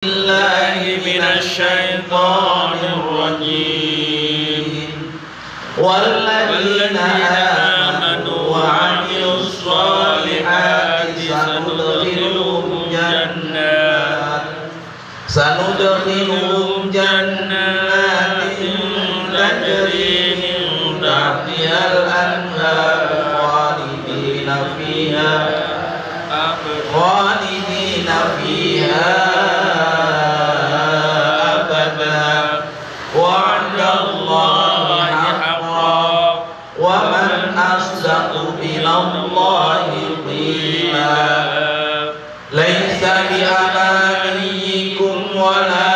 بالله من الشيطان الرجيم والذين آمنوا وعملوا الصالحات سندخلهم جنات تجري من تحتها الأنهار خالدين فيها أبدا وعد الله حقا ومن أصدق من الله قيلا ليس بأمانيكم ولا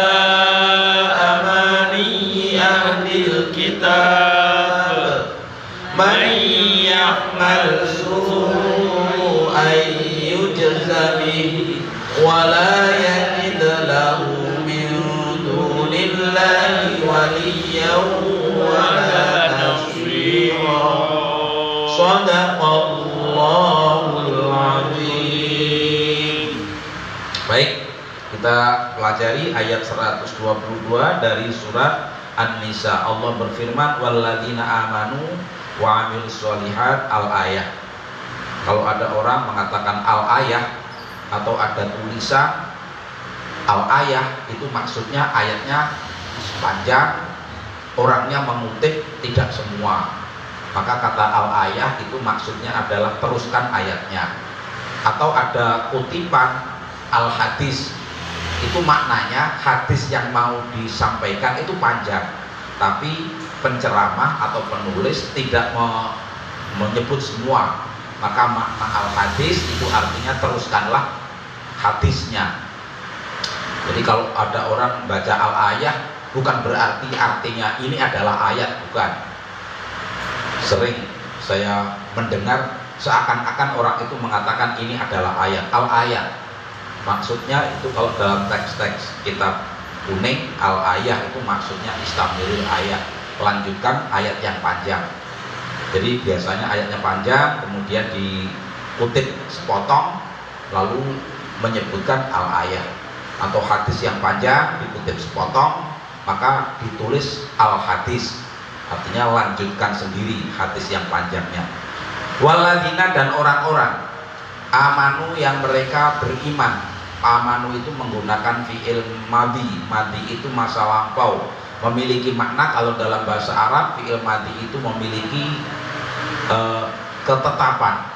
أماني أهل الكتاب من يعمل سوءا يجز به ولا يجد له من دون الله وليا ولا نصيرا صدق Allahul Azim. Baik, kita pelajari ayat 122 dari surat An-Nisa. Allah berfirman walladzina amanu wa amilus sholihat al-ayah. Kalau ada orang mengatakan al-ayah atau ada tulisan al-ayah, itu maksudnya ayatnya panjang, orangnya mengutip tidak semua. Maka kata al-ayah itu maksudnya adalah teruskan ayatnya. Atau ada kutipan al-hadis, itu maknanya hadis yang mau disampaikan itu panjang, tapi penceramah atau penulis tidak menyebut semua. Maka makna al-hadis itu artinya teruskanlah hadisnya. Jadi kalau ada orang baca al-ayah, bukan berarti artinya ini adalah ayat, bukan. Sering saya mendengar seakan-akan orang itu mengatakan ini adalah ayat. Al-ayat maksudnya itu kalau dalam teks-teks kitab kuning, al-ayah itu maksudnya istamiril ayat, melanjutkan ayat yang panjang. Jadi biasanya ayatnya panjang, kemudian dikutip sepotong, lalu menyebutkan al-ayah. Atau hadis yang panjang dikutip sepotong, maka ditulis al-hadis, artinya lanjutkan sendiri hadis yang panjangnya. Waladina, dan orang-orang amanu yang mereka beriman. Amanu itu menggunakan fi'il madhi. Madhi itu masa lampau, memiliki makna kalau dalam bahasa Arab fi'il madhi itu memiliki ketetapan.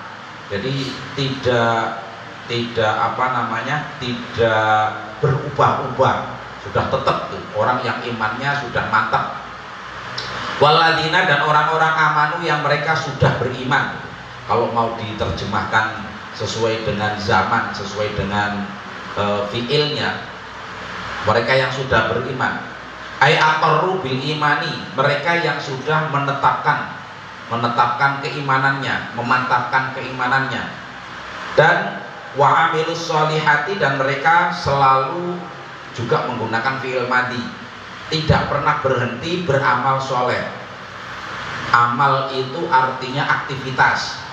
Jadi tidak berubah-ubah, sudah tetap tuh. Orang yang imannya sudah mantap. Waladina, dan orang-orang amanu yang mereka sudah beriman. Kalau mau diterjemahkan sesuai dengan zaman, sesuai dengan fiilnya, mereka yang sudah beriman. Ay aqarru bil imani, mereka yang sudah menetapkan keimanannya, memantapkan keimanannya. Dan wa amilus sholihati, dan mereka selalu juga menggunakan fiil madhi, tidak pernah berhenti beramal soleh. Amal itu artinya aktivitas.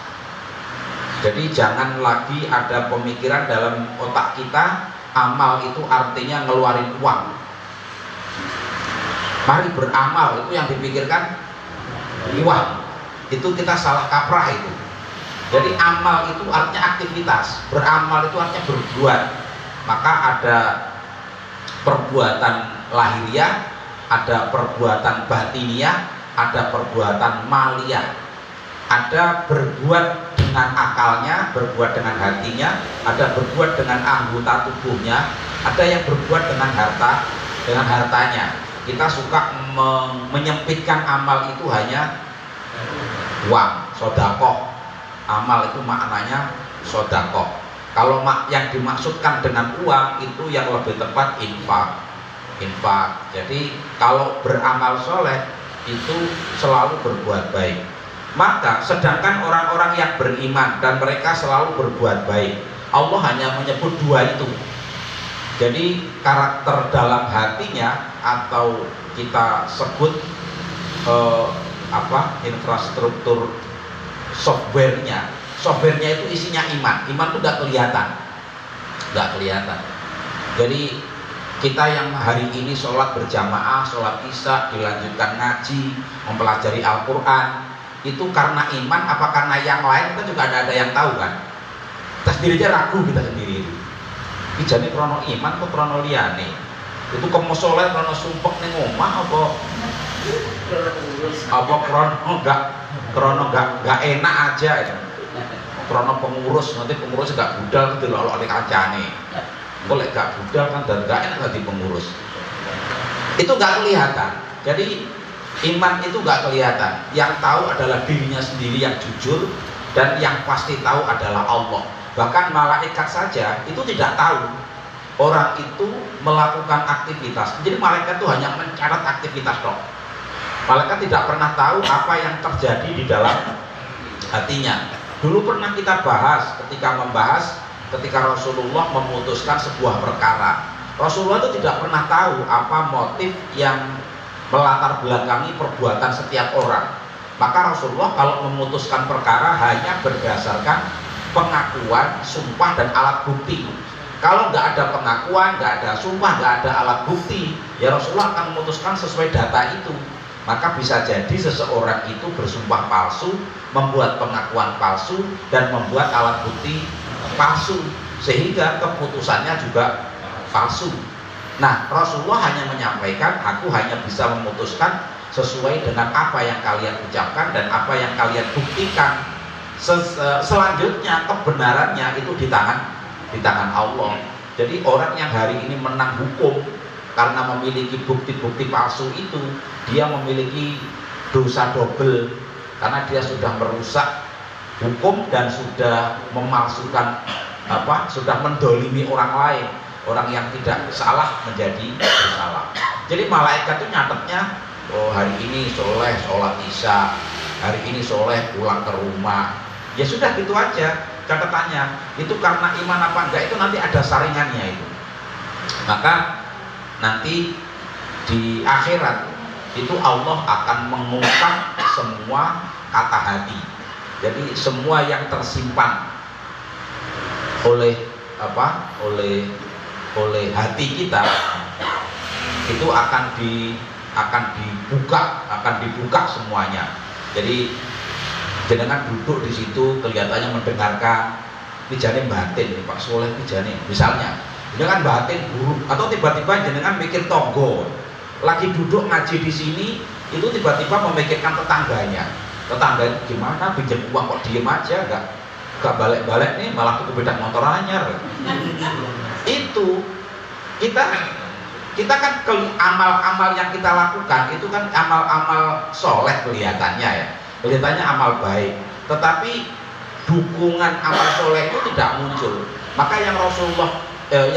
Jadi jangan lagi ada pemikiran dalam otak kita amal itu artinya ngeluarin uang. Mari beramal, itu yang dipikirkan uang. Itu kita salah kaprah itu. Jadi amal itu artinya aktivitas, beramal itu artinya berbuat. Maka ada perbuatan lahiriah, ada perbuatan batiniah, ada perbuatan maliyah. Ada berbuat dengan akalnya, berbuat dengan hatinya, ada berbuat dengan anggota tubuhnya, ada yang berbuat dengan hartanya. Kita suka menyempitkan amal itu hanya uang, sodakoh. Amal itu maknanya sodakoh. Kalau yang dimaksudkan dengan uang itu yang lebih tepat infak. Jadi kalau beramal soleh itu selalu berbuat baik. Maka sedangkan orang-orang yang beriman dan mereka selalu berbuat baik, Allah hanya menyebut dua itu. Jadi karakter dalam hatinya, atau kita sebut infrastruktur softwarenya itu isinya iman. Iman itu nggak kelihatan. Jadi Kita yang hari ini sholat berjamaah, sholat isya, dilanjutkan ngaji, mempelajari Al-Quran, itu karena iman apa karena yang lain, kita juga ada yang tahu kan. Kita sendiri aja ragu kita sendiri itu. Ini jadi krono iman atau krono liyane? Itu kamu sholat krono sumpek ning omah apa krono nggak enak aja itu. Krono pengurus, nanti pengurus gak budal gitu loh oleh kancane. Kalau gak budal kan dan gak enak nanti pengurus. Itu gak kelihatan. Jadi iman itu gak kelihatan. Yang tahu adalah dirinya sendiri yang jujur, dan yang pasti tahu adalah Allah. Bahkan malaikat saja itu tidak tahu orang itu melakukan aktivitas. Jadi malaikat itu hanya mencatat aktivitas dong. Malaikat tidak pernah tahu apa yang terjadi di dalam hatinya. Dulu pernah kita bahas ketika Rasulullah memutuskan sebuah perkara. Rasulullah itu tidak pernah tahu apa motif yang melatar belakangi perbuatan setiap orang. Maka Rasulullah kalau memutuskan perkara hanya berdasarkan pengakuan, sumpah, dan alat bukti. Kalau nggak ada pengakuan, nggak ada sumpah, nggak ada alat bukti, ya Rasulullah akan memutuskan sesuai data itu. Maka bisa jadi seseorang itu bersumpah palsu, membuat pengakuan palsu, dan membuat alat bukti palsu, sehingga keputusannya juga palsu. Nah, Rasulullah hanya menyampaikan, aku hanya bisa memutuskan sesuai dengan apa yang kalian ucapkan dan apa yang kalian buktikan. Selanjutnya kebenarannya itu di tangan Allah. Jadi orang yang hari ini menang hukum karena memiliki bukti-bukti palsu itu, dia memiliki dosa double, karena dia sudah merusak hukum dan sudah memalsukan sudah mendolimi orang lain. Orang yang tidak salah menjadi bersalah. Jadi malaikat itu nyatetnya, oh hari ini soleh sholat isya, hari ini soleh pulang ke rumah. Ya sudah gitu aja catatannya. Itu karena iman apa enggak itu nanti ada saringannya itu. Maka nanti di akhirat itu Allah akan mengungkap semua kata hati. Jadi semua yang tersimpan oleh hati kita itu akan dibuka semuanya. Jadi jenengan duduk di situ kelihatannya mendengarkan, pijane batin nih Pak Soleh pijane misalnya. Jangan batin buruk, atau tiba-tiba jenengan mikir tonggo, lagi duduk ngaji di sini itu tiba-tiba memikirkan tetangganya gimana pinjam uang kok diem aja, gak balik-balik nih, malah ke beda motor anyar. Itu kita kan amal-amal yang kita lakukan itu kan amal-amal soleh kelihatannya amal baik, tetapi dukungan amal soleh itu tidak muncul. Maka yang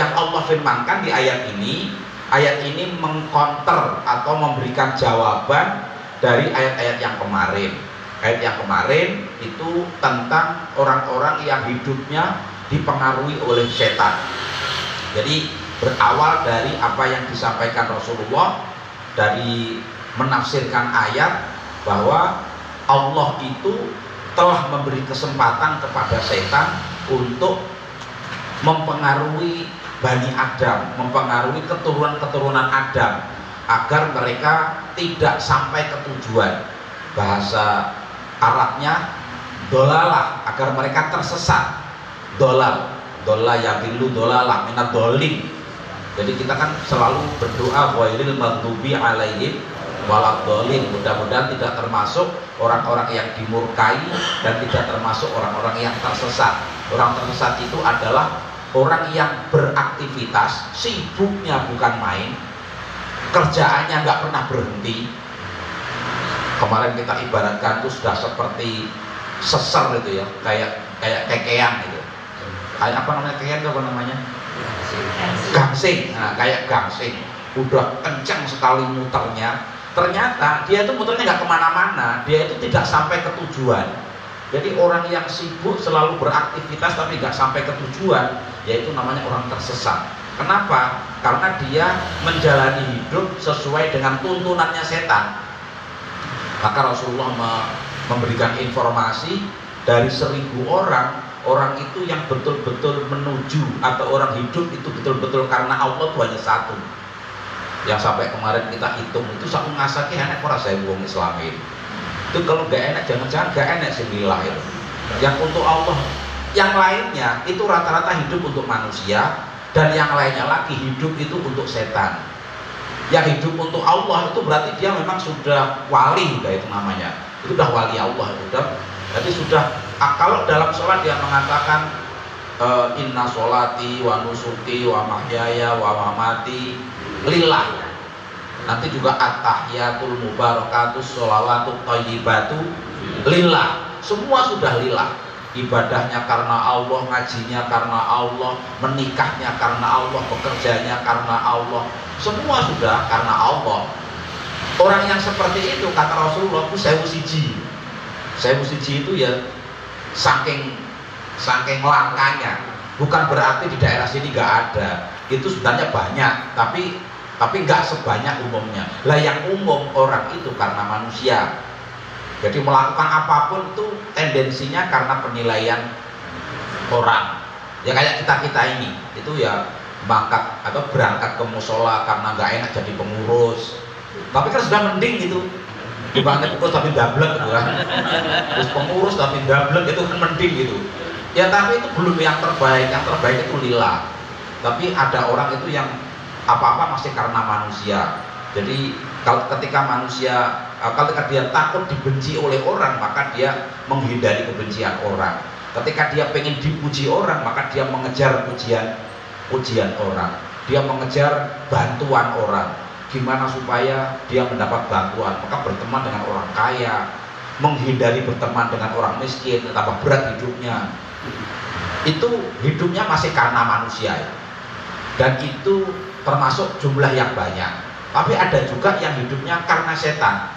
yang Allah firmankan di ayat ini mengkonter atau memberikan jawaban dari ayat-ayat yang kemarin. Ayat yang kemarin itu tentang orang-orang yang hidupnya dipengaruhi oleh setan. Jadi berawal dari apa yang disampaikan Rasulullah, dari menafsirkan ayat bahwa Allah itu telah memberi kesempatan kepada setan untuk mempengaruhi Bani Adam, mempengaruhi keturunan Adam agar mereka tidak sampai ke tujuan. Bahasa Arabnya dolalah, agar mereka tersesat. Dola yadillu dolalah minad dolim. Jadi kita kan selalu berdoa wailil maghdubi alaihim waladhdallin. Mudah-mudahan tidak termasuk orang-orang yang dimurkai dan tidak termasuk orang-orang yang tersesat. Orang tersesat itu adalah orang yang beraktivitas, sibuknya bukan main, kerjaannya nggak pernah berhenti. Kemarin kita ibaratkan itu sudah seperti seser itu ya, kayak kekean gitu. Kayak apa namanya kekean itu apa namanya? Gangsing. Nah, kayak gangsing. Udah kencang sekali muternya. Ternyata dia itu muternya nggak kemana-mana. Dia itu tidak sampai ke tujuan. Jadi orang yang sibuk selalu beraktivitas tapi nggak sampai ke tujuan, yaitu namanya orang tersesat. Kenapa? Karena dia menjalani hidup sesuai dengan tuntunannya setan. Maka Rasulullah memberikan informasi dari 1000 orang orang itu yang betul-betul menuju atau orang hidup itu betul-betul karena Allah itu hanya satu. Yang sampai kemarin kita hitung itu satu ngasaki enak ora saya wong Islam ini. Itu kalau nggak enak jangan-jangan nggak enak sih bilah itu. Yang untuk Allah, yang lainnya itu rata-rata hidup untuk manusia, dan yang lainnya lagi hidup itu untuk setan. Yang hidup untuk Allah itu berarti dia memang sudah wali, udah itu namanya. Itu udah wali Allah, udah. Jadi sudah kalau dalam sholat dia mengatakan inna sholati wa nusuki wa mahyaya wa mamati lillah. Nanti juga at-tahiyatul mubarakatus sholawatut thayyibatu lillah. Semua sudah lillah. Ibadahnya karena Allah, ngajinya karena Allah, menikahnya karena Allah, bekerjanya karena Allah. Semua sudah karena Allah. Orang yang seperti itu kata Rasulullah itu sewu siji. Sewu siji itu ya saking langkanya. Bukan berarti di daerah sini nggak ada. Itu sebenarnya banyak, tapi nggak sebanyak umumnya. Lah yang umum orang itu karena manusia. Jadi melakukan apapun itu tendensinya karena penilaian orang. Ya kayak kita ini, itu ya mangkat atau berangkat ke musola karena nggak enak jadi pengurus. Tapi kan sudah mending gitu. Dibanding pengurus tapi dablek gitu kan. Terus pengurus tapi dablek itu kan mending gitu. Ya tapi itu belum yang terbaik. Yang terbaik itu lillah. Tapi ada orang itu yang apa-apa masih karena manusia. Jadi ketika dia takut dibenci oleh orang, maka dia menghindari kebencian orang. Ketika dia pengen dipuji orang, maka dia mengejar pujian orang. Dia mengejar bantuan orang. Gimana supaya dia mendapat bantuan? Maka berteman dengan orang kaya, menghindari berteman dengan orang miskin, tambah berat hidupnya. Itu hidupnya masih karena manusia ya. Dan itu termasuk jumlah yang banyak. Tapi ada juga yang hidupnya karena setan.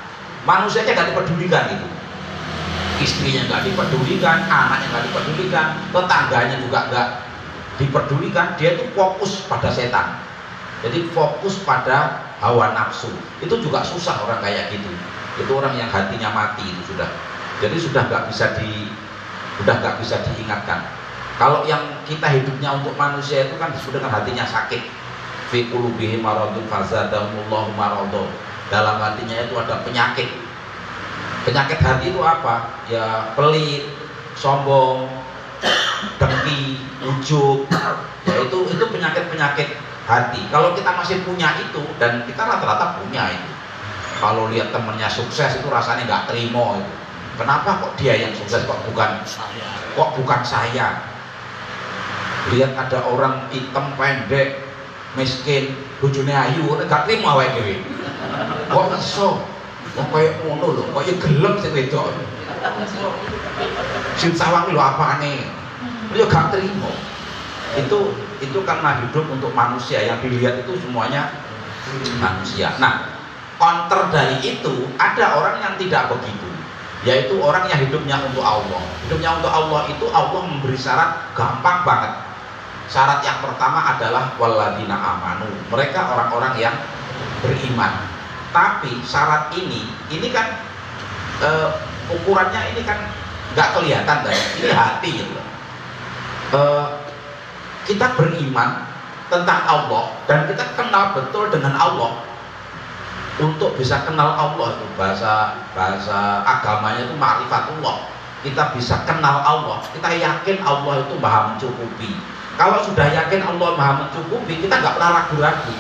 Manusianya nggak dipedulikan itu. Istrinya nggak dipedulikan, anaknya nggak dipedulikan, tetangganya juga nggak dipedulikan. Dia itu fokus pada setan. Jadi fokus pada hawa nafsu. Itu juga susah orang kayak gitu. Itu orang yang hatinya mati itu sudah. Jadi sudah nggak bisa diingatkan. Kalau yang kita hidupnya untuk manusia itu kan disebut dengan hatinya sakit. Fi qulubihim maradun fazadahumullahu maradun. Dalam hatinya itu ada penyakit. Penyakit hati itu apa? Ya pelit, sombong, dengki, ujub. Ya itu penyakit-penyakit hati. Kalau kita masih punya itu, dan kita rata-rata punya itu. Kalau lihat temennya sukses itu rasanya nggak terima itu. Kenapa kok dia yang sukses kok bukan saya? Lihat ada orang hitam pendek, miskin, bojone ayu, gak terima wae dhewe. Kok iso? Wong koyo ngono lho, koyo gelem sing wedok. Sing sawang lho apane? Yo gak terima. Itu karena hidup untuk manusia, yang dilihat itu semuanya manusia. Nah, counter dari itu ada orang yang tidak begitu, yaitu orang yang hidupnya untuk Allah. Hidupnya untuk Allah itu Allah memberi syarat gampang banget. Syarat yang pertama adalah walladzina amanu. Mereka orang-orang yang beriman. Tapi syarat ini kan ukurannya ini kan nggak kelihatan kan? Ini hati gitu. Kita beriman tentang Allah dan kita kenal betul dengan Allah. Untuk bisa kenal Allah itu bahasa agamanya itu ma'rifatullah. Kita bisa kenal Allah. Kita yakin Allah itu maha mencukupi. Kalau sudah yakin Allah maha mencukupi, kita nggak pernah ragu-ragu.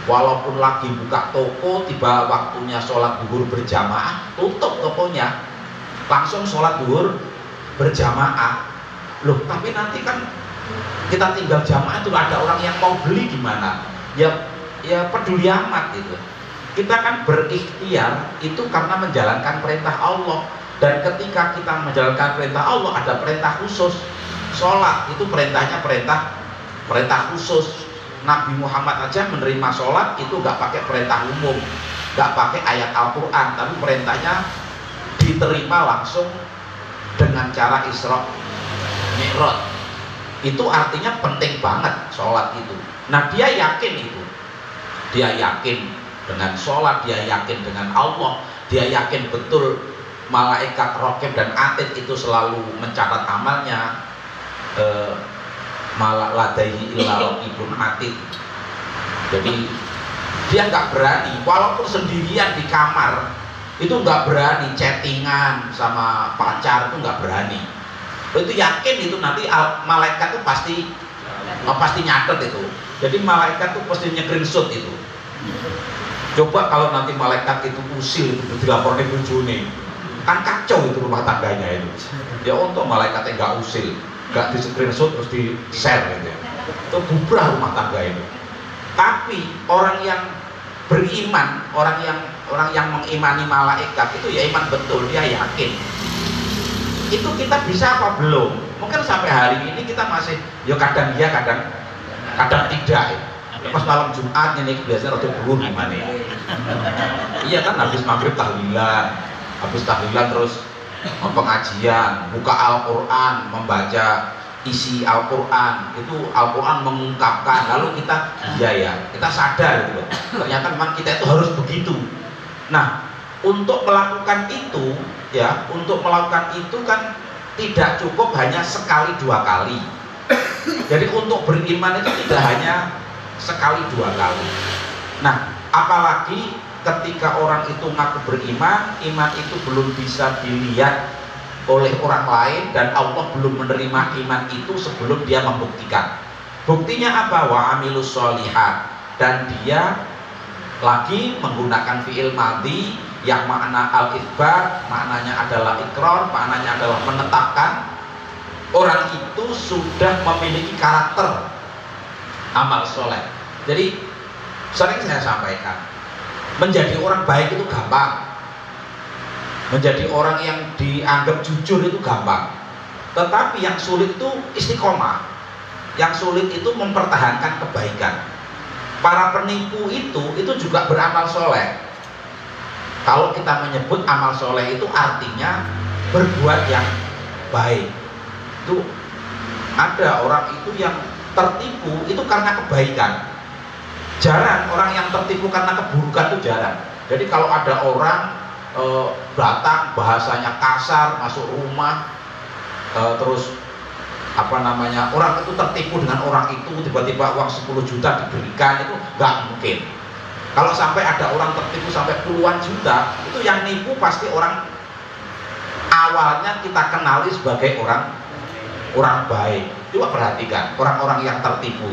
Walaupun lagi buka toko, tiba waktunya sholat duhur berjamaah, tutup tokonya, langsung sholat duhur berjamaah. Loh, tapi nanti kan kita tinggal jamaah itu ada orang yang mau beli gimana? Ya peduli amat itu. Kita kan berikhtiar itu karena menjalankan perintah Allah. Dan ketika kita menjalankan perintah Allah, ada perintah khusus. Sholat itu perintahnya perintah khusus. Nabi Muhammad aja menerima sholat itu gak pakai perintah umum, gak pakai ayat Al-Quran, tapi perintahnya diterima langsung dengan cara Isra Mi'raj. Itu artinya penting banget sholat itu. Nah dia yakin itu, dia yakin dengan sholat, dia yakin dengan Allah, dia yakin betul malaikat Raqib dan Atid itu selalu mencatat amalnya. malah ladaihi illa raqibun atid. Jadi dia nggak berani, walaupun sendirian di kamar itu nggak berani chattingan sama pacar, itu nggak berani. Itu yakin itu nanti malaikat itu pasti nyatet itu. Jadi malaikat itu pasti nge-screenshot itu. Coba kalau nanti malaikat itu usil itu dilaporkan bojone, kan kacau itu rumah tangganya itu. Ya untuk malaikatnya nggak usil, nggak di screenshot terus di share gitu ya. Itu bubrah rumah tangga itu. Tapi orang yang beriman, orang yang mengimani malaikat itu ya iman betul, dia yakin. Itu kita bisa apa belum? Mungkin sampai hari ini kita masih ya kadang iya kadang tidak ya. Pas malam Jumat ini biasanya rada buruk gimana ya. Iya kan habis maghrib tahlilan, terus pengajian, buka Al-Quran, membaca isi Al-Quran, itu Al-Quran mengungkapkan, lalu kita kita sadar gitu. Ternyata memang kita itu harus begitu. Nah, untuk melakukan itu kan tidak cukup hanya sekali dua kali. Jadi untuk beriman itu tidak hanya sekali dua kali. Nah, apalagi ketika orang itu ngaku beriman, iman itu belum bisa dilihat oleh orang lain dan Allah belum menerima iman itu sebelum dia membuktikan. Buktinya apa? Wa amilus sholihat, dan dia lagi menggunakan fi'il madhi yang makna al-itsbat, maknanya adalah ikrar, maknanya adalah menetapkan. Orang itu sudah memiliki karakter amal soleh. Jadi sering saya sampaikan, menjadi orang baik itu gampang, menjadi orang yang dianggap jujur itu gampang. Tetapi yang sulit itu istiqomah, yang sulit itu mempertahankan kebaikan. Para penipu itu juga beramal soleh. Kalau kita menyebut amal soleh itu artinya berbuat yang baik. Itu ada orang itu yang tertipu itu karena kebaikan. Jarang orang yang tertipu karena keburukan itu jarang. Jadi kalau ada orang datang bahasanya kasar masuk rumah, terus orang itu tertipu dengan orang itu, tiba-tiba uang 10 juta diberikan, itu nggak mungkin. Kalau sampai ada orang tertipu sampai puluhan juta, itu yang nipu pasti orang awalnya kita kenali sebagai orang baik. Coba perhatikan orang-orang yang tertipu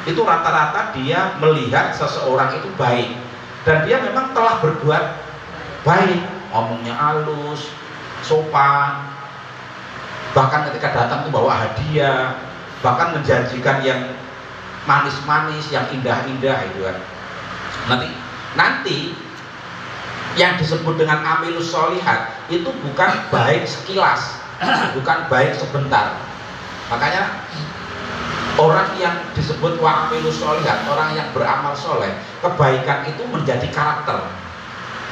itu rata-rata dia melihat seseorang itu baik dan dia memang telah berbuat baik, ngomongnya halus, sopan, bahkan ketika datang itu bawa hadiah, bahkan menjanjikan yang manis-manis, yang indah-indah itu kan. Nanti yang disebut dengan amilus sholihat itu bukan baik sekilas, bukan baik sebentar. Makanya orang yang disebut wa amilus sholihat, orang yang beramal soleh, kebaikan itu menjadi karakter.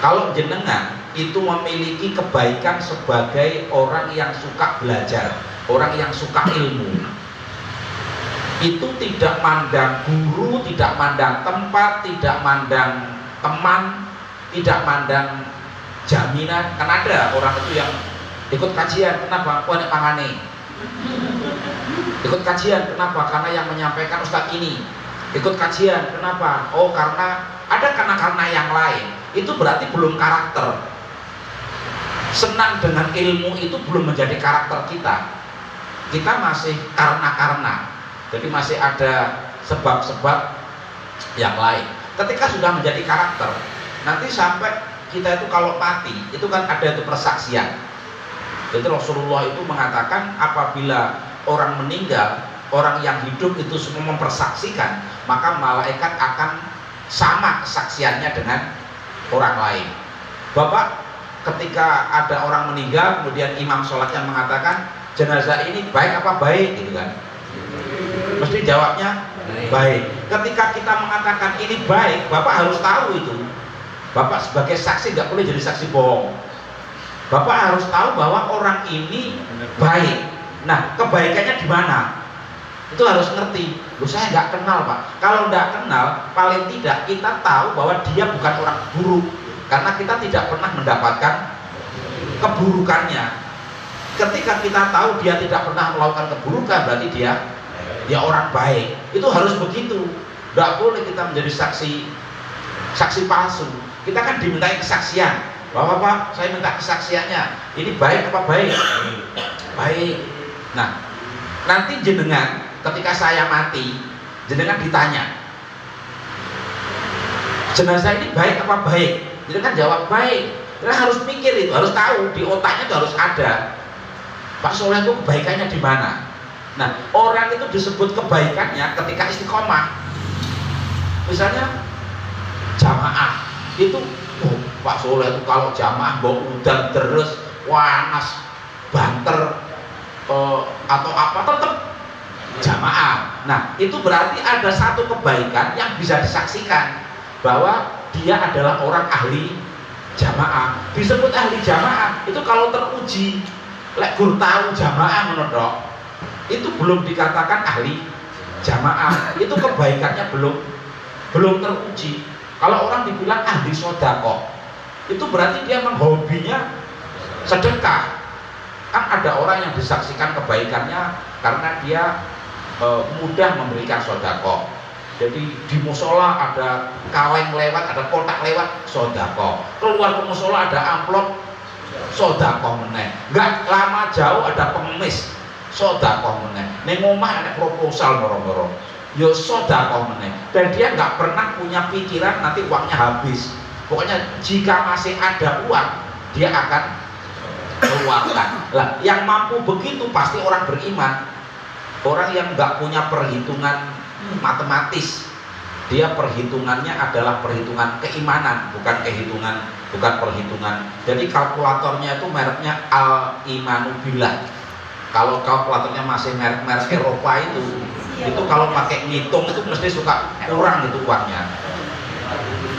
Kalau jenengan itu memiliki kebaikan sebagai orang yang suka belajar, orang yang suka ilmu, itu tidak mandang guru, tidak mandang tempat, tidak mandang teman, tidak mandang jaminan. Kan ada orang itu yang ikut kajian, kenapa? Kok nek pangane? Ikut kajian, kenapa? Karena yang menyampaikan ustadz ini. Ikut kajian, kenapa? Oh karena karena yang lain. Itu berarti belum karakter. Senang dengan ilmu itu belum menjadi karakter kita. Kita masih karena. Jadi masih ada sebab-sebab yang lain. Ketika sudah menjadi karakter, nanti sampai kita itu kalau mati, itu kan ada itu persaksian. Jadi Rasulullah itu mengatakan apabila orang meninggal, orang yang hidup itu semua mempersaksikan, maka malaikat akan sama kesaksiannya dengan orang lain. Bapak, ketika ada orang meninggal, kemudian imam sholatnya mengatakan jenazah ini baik apa baik, gitu kan? Mesti jawabnya baik. Ketika kita mengatakan ini baik, Bapak harus tahu itu. Bapak sebagai saksi nggak boleh jadi saksi bohong. Bapak harus tahu bahwa orang ini baik. Nah, kebaikannya di mana? Itu harus ngerti. Loh, saya nggak kenal Pak. Kalau nggak kenal, paling tidak kita tahu bahwa dia bukan orang buruk, karena kita tidak pernah mendapatkan keburukannya. ketika kita tahu dia tidak pernah melakukan keburukan, berarti dia orang baik. Itu harus begitu. Tidak boleh kita menjadi saksi palsu. Kita kan dimintai kesaksian. Bapak, saya minta kesaksiannya. Ini baik apa baik? Baik. Nah, nanti jenengan ketika saya mati, jenengan ditanya, jenazah ini baik apa baik? Jenengan jawab baik. Jenengan harus mikir itu, harus tahu, di otaknya itu harus ada. Pak Soleh itu kebaikannya di mana? Nah, orang itu disebut kebaikannya ketika istiqomah. Misalnya jamaah itu, Pak Soleh itu kalau jamaah bawa udan terus, panas, banter, atau apa, tetap jamaah. Nah, itu berarti ada satu kebaikan yang bisa disaksikan bahwa dia adalah orang ahli jamaah. Disebut ahli jamaah itu kalau teruji, lek gur tahu jamaah menodok, itu belum dikatakan ahli jamaah. Itu kebaikannya belum teruji. Kalau orang dibilang ahli sodako, itu berarti dia menghobinya sedekah. Kan ada orang yang disaksikan kebaikannya karena dia mudah memberikan sodako. Jadi di musola ada kaleng lewat, ada kotak lewat, sodako. Keluar ke musola ada amplop, sodako meneh. Nggak lama jauh ada pengemis, sodako meneh. Neng omah ada proposal moro-moro, yo sodako meneh. Dan dia nggak pernah punya pikiran nanti uangnya habis. Pokoknya jika masih ada uang, dia akan keluarkan. Lah, yang mampu begitu pasti orang beriman. Orang yang nggak punya perhitungan matematis, dia perhitungannya adalah perhitungan keimanan, bukan perhitungan. Jadi kalkulatornya itu mereknya Al-Imanu Billah. Kalau kalkulatornya masih merek Eropa itu kalau pakai ngitung itu mesti suka kurang itu uangnya.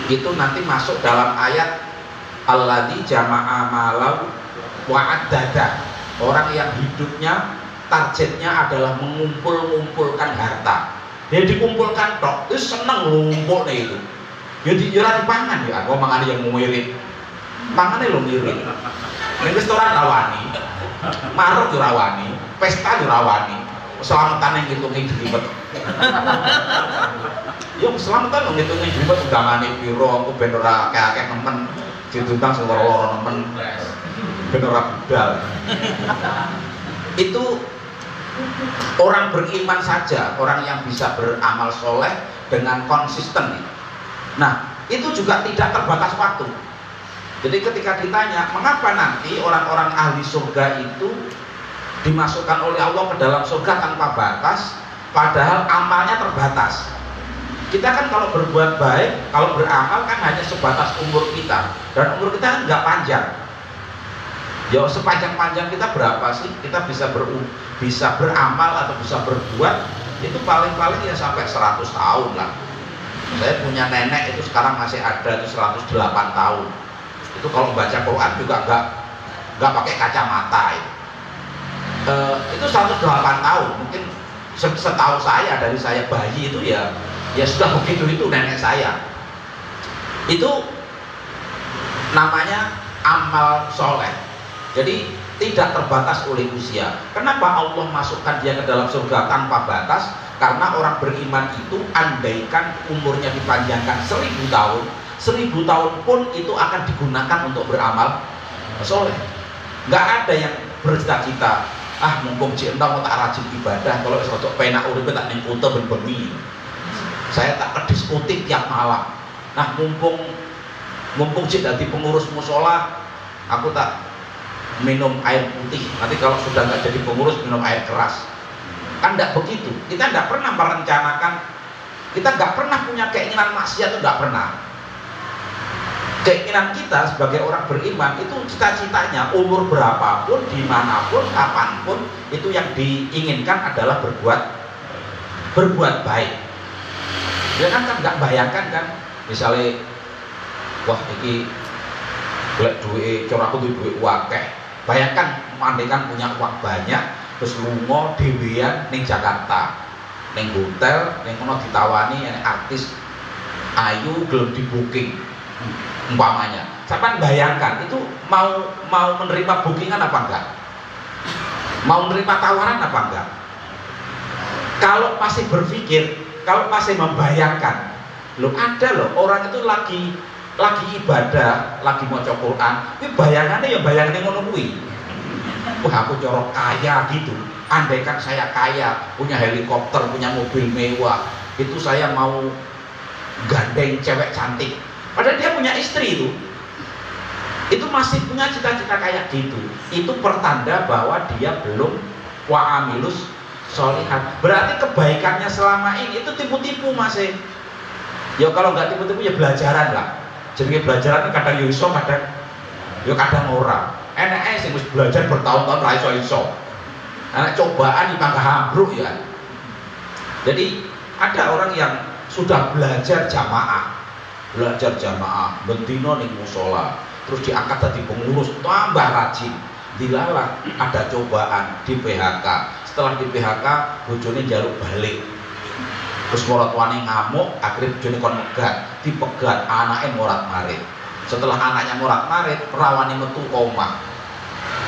Itu nanti masuk dalam ayat alladzi jama'a malau wa addada. Orang yang hidupnya targetnya adalah mengumpulkan harta. Dia dikumpulkan tok, itu seneng ngumpul nih itu. Jadi ora dipangan ya, kok mangane yang mirip. Mangane lho mirip. Ning restoran rawani, marut yo rawani, pesta yo rawani. Selamatan yang ngitungi jelimet. Yo selamatan ngitungi jelimet undangane piro, aku ben ora akeh nemen, diundang sing loro-loro nemen. Ben ora budal. Itu orang beriman saja, orang yang bisa beramal soleh dengan konsisten. Nah, itu juga tidak terbatas waktu. Jadi ketika ditanya, mengapa nanti orang-orang ahli surga itu dimasukkan oleh Allah ke dalam surga tanpa batas, padahal amalnya terbatas. Kita kan kalau berbuat baik, kalau beramal kan hanya sebatas umur kita, dan umur kita kan nggak panjang. Ya sepanjang-panjang kita berapa sih? Kita bisa beramal atau bisa berbuat itu paling-paling ya sampai 100 tahun lah. Saya punya nenek itu sekarang masih ada itu 108 tahun. Itu kalau baca Quran juga nggak pakai kacamata itu. Itu 108 tahun. Mungkin setahu saya dari saya bayi itu ya sudah begitu itu nenek saya. Itu namanya amal soleh. Jadi tidak terbatas oleh usia. Kenapa Allah masukkan dia ke dalam surga tanpa batas? Karena orang beriman itu andaikan umurnya dipanjangkan 1000 tahun, 1000 tahun pun itu akan digunakan untuk beramal soleh. Nggak ada yang bercita-cita, mumpung cik entah mau tak rajin ibadah, kalau sosok penak urip tak ning kute ben bengi. Saya tak kediskutik tiap malam. Nah, mumpung cik dadi pengurus musola, aku tak minum air putih, nanti kalau sudah nggak jadi pengurus minum air keras. Kan nggak begitu. Kita nggak pernah merencanakan, kita nggak pernah punya keinginan maksiat, itu nggak pernah. Keinginan kita sebagai orang beriman itu cita-citanya umur berapapun, dimanapun, kapanpun, itu yang diinginkan adalah berbuat baik. Ya kan nggak bayangkan kan, misalnya wah ini golek duit, cara aku duit wakeh. Bayangkan mandikan punya uang banyak, terus lunga dhewean ning Jakarta, ning hotel, ning kono ditawani artis ayu gelem di booking umpamanya. Sampeyan bayangkan itu mau menerima bookingan apa enggak? Mau menerima tawaran apa enggak? Kalau masih berpikir, kalau masih membayangkan, loh ada loh orang itu lagi ibadah, lagi maca Quran, tapi bayangannya ya bayangannya ngono kuwi. Wah aku corok kaya gitu. Andaikan saya kaya, punya helikopter, punya mobil mewah, itu saya mau gandeng cewek cantik. Padahal dia punya istri itu masih punya cita-cita kayak gitu. Itu pertanda bahwa dia belum wa'amilus sholihat. Berarti kebaikannya selama ini itu tipu-tipu masih. Ya kalau nggak tipu-tipu ya belajaran lah. Jadi belajaran kadang yo iso, kadang ora. Enak sih mesti belajar bertahun-tahun ra iso. Anak cobaan di pangkah ambruk ya. Jadi ada orang yang sudah belajar jamaah, bendino ning musola, terus diangkat jadi pengurus, tambah rajin. Dilalah ada cobaan di PHK. Setelah di PHK, bojone njaluk balik. Terus morat wani ngamuk, akhirnya bojone kon megat, dipegat, anaknya morat marit. Setelah anaknya morat marit, rawani metu omah.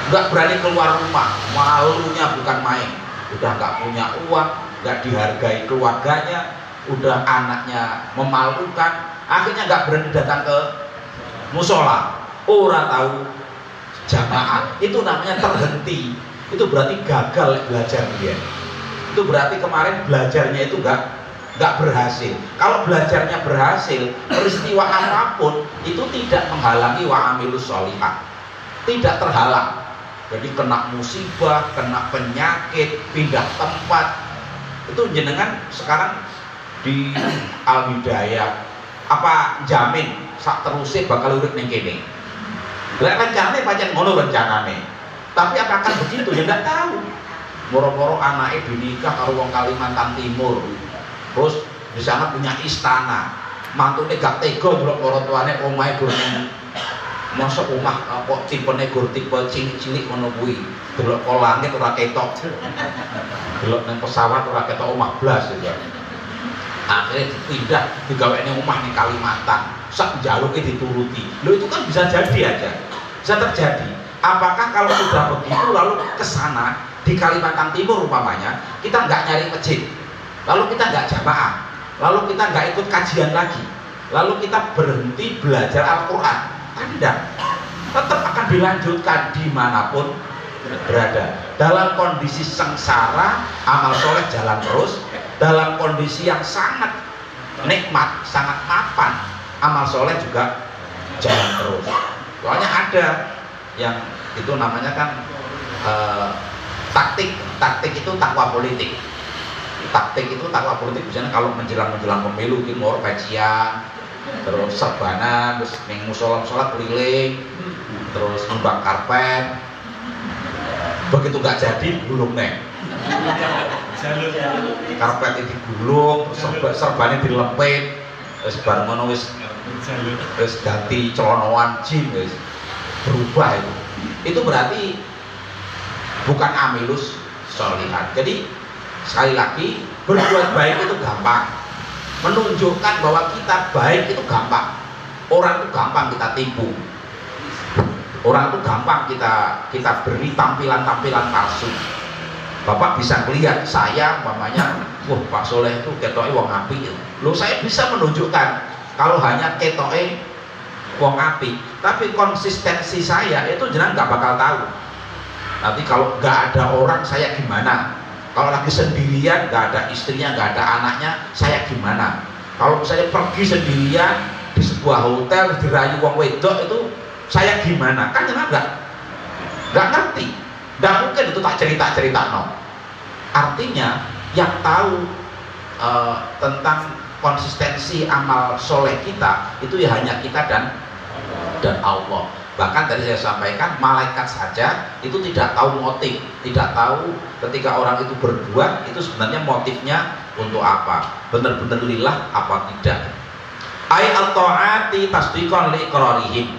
Nggak berani keluar rumah, malunya bukan main. Udah nggak punya uang, nggak dihargai keluarganya, udah anaknya memalukan, akhirnya nggak berani datang ke musola. Ora tahu jamaah, itu namanya terhenti. Itu berarti gagal belajar dia. Itu berarti kemarin belajarnya itu nggak berhasil. Kalau belajarnya berhasil, peristiwa apapun itu tidak menghalangi wa'amilus sholihat, tidak terhalang. Jadi kena musibah, kena penyakit, pindah tempat, itu jenengan sekarang di Al-Hidayah apa jamin sak terusé bakal urip ning kene. Lek rencane pancen ngono rencanane. Tapi apakah begitu ya enggak tahu. Moro-moro anake dinikah karo wong Kalimantan Timur. Terus di sana punya istana. Mantune gak tega ndelok para tuane omahe gur mosok omah kok tipene gur tipe cilik-cilik ngono kuwi. Delok kok langit ora ketok. Delok nang pesawat ora ketok omah blas ya. Akhirnya dipindah digawekne omah ning Kalimantan. Sak njaluke dituruti. Lho itu kan bisa jadi aja. Bisa terjadi. Apakah kalau sudah begitu lalu ke sana di Kalimantan Timur umpamanya kita nggak nyari masjid, lalu kita nggak jamaah, lalu kita nggak ikut kajian lagi, lalu kita berhenti belajar Al-Quran? Tidak, tetap akan dilanjutkan dimanapun berada. Dalam kondisi sengsara, amal soleh jalan terus. Dalam kondisi yang sangat nikmat, sangat mapan, amal soleh juga jalan terus. Soalnya ada yang itu namanya kan taktik itu takwa politik. Taktik itu takwa politik, misalnya kalau menjelang pemilu itu mau kajian, terus serbanan, terus ning musola keliling, terus numpang karpet. Begitu nggak jadi gulung neng. Karpet itu digulung, serbannya dilepet, terus bareng ngono wis ganti celana wancin wis berubah itu. Itu berarti bukan amilus sholihat. Jadi sekali lagi berbuat baik itu gampang, menunjukkan bahwa kita baik itu gampang. Orang itu gampang kita tipu, orang itu gampang kita beri tampilan palsu. Bapak bisa melihat saya umpamanya, wah Pak Soleh itu ketoke wong apik. Loh saya bisa menunjukkan kalau hanya ketoke wong apik, tapi konsistensi saya itu jenengan nggak bakal tahu. Nanti kalau nggak ada orang saya gimana? Kalau lagi sendirian, nggak ada istrinya, nggak ada anaknya, saya gimana? Kalau saya pergi sendirian di sebuah hotel dirayu wong wedok itu saya gimana? Kan jenengan nggak ngerti. Nggak mungkin itu tak cerita no. Artinya yang tahu tentang konsistensi amal soleh kita itu ya hanya kita dan Allah. Bahkan tadi saya sampaikan malaikat saja itu tidak tahu motif, tidak tahu ketika orang itu berbuat itu sebenarnya motifnya untuk apa, benar-benar lillah apa tidak. Ai at-ta'ati tasdiqan li iqrarihim.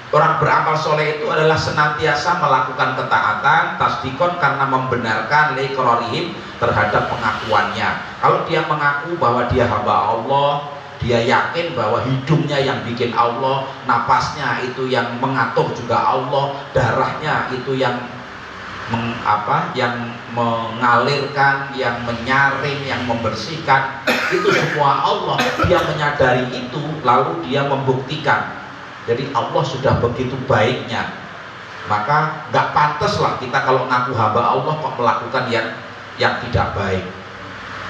Orang beramal soleh itu adalah senantiasa melakukan ketaatan, tasdikon karena membenarkan liqrarihim terhadap pengakuannya. Kalau dia mengaku bahwa dia hamba Allah, dia yakin bahwa hidungnya yang bikin Allah, napasnya itu yang mengatur juga Allah, darahnya itu yang yang mengalirkan, yang menyaring, yang membersihkan, itu semua Allah. Dia menyadari itu, lalu dia membuktikan. Jadi Allah sudah begitu baiknya, maka nggak pantas lah kita kalau ngaku hamba Allah kok melakukan yang tidak baik.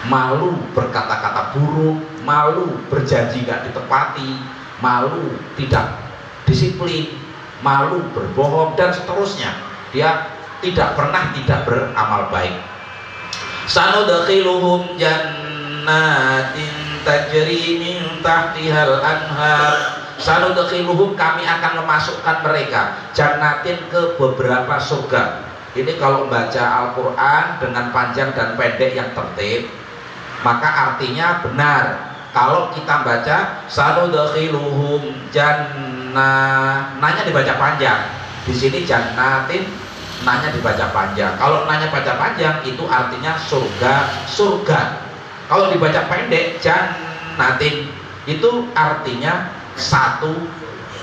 Malu berkata-kata buruk, malu berjanji nggak ditepati, malu tidak disiplin, malu berbohong, dan seterusnya. Dia tidak pernah tidak beramal baik. Sanudkhiluhum jannatin tajri min tahtihal anhar. Sanudkhiluhum, kami akan memasukkan mereka jannatin ke beberapa surga. Ini kalau baca Al-Quran dengan panjang dan pendek yang tertib, maka artinya benar. Kalau kita baca sanudkhiluhum jannah, nanya dibaca panjang. Di sini jannatin, nanya dibaca panjang. Kalau nanya baca panjang itu artinya surga. Kalau dibaca pendek jannatin, itu artinya satu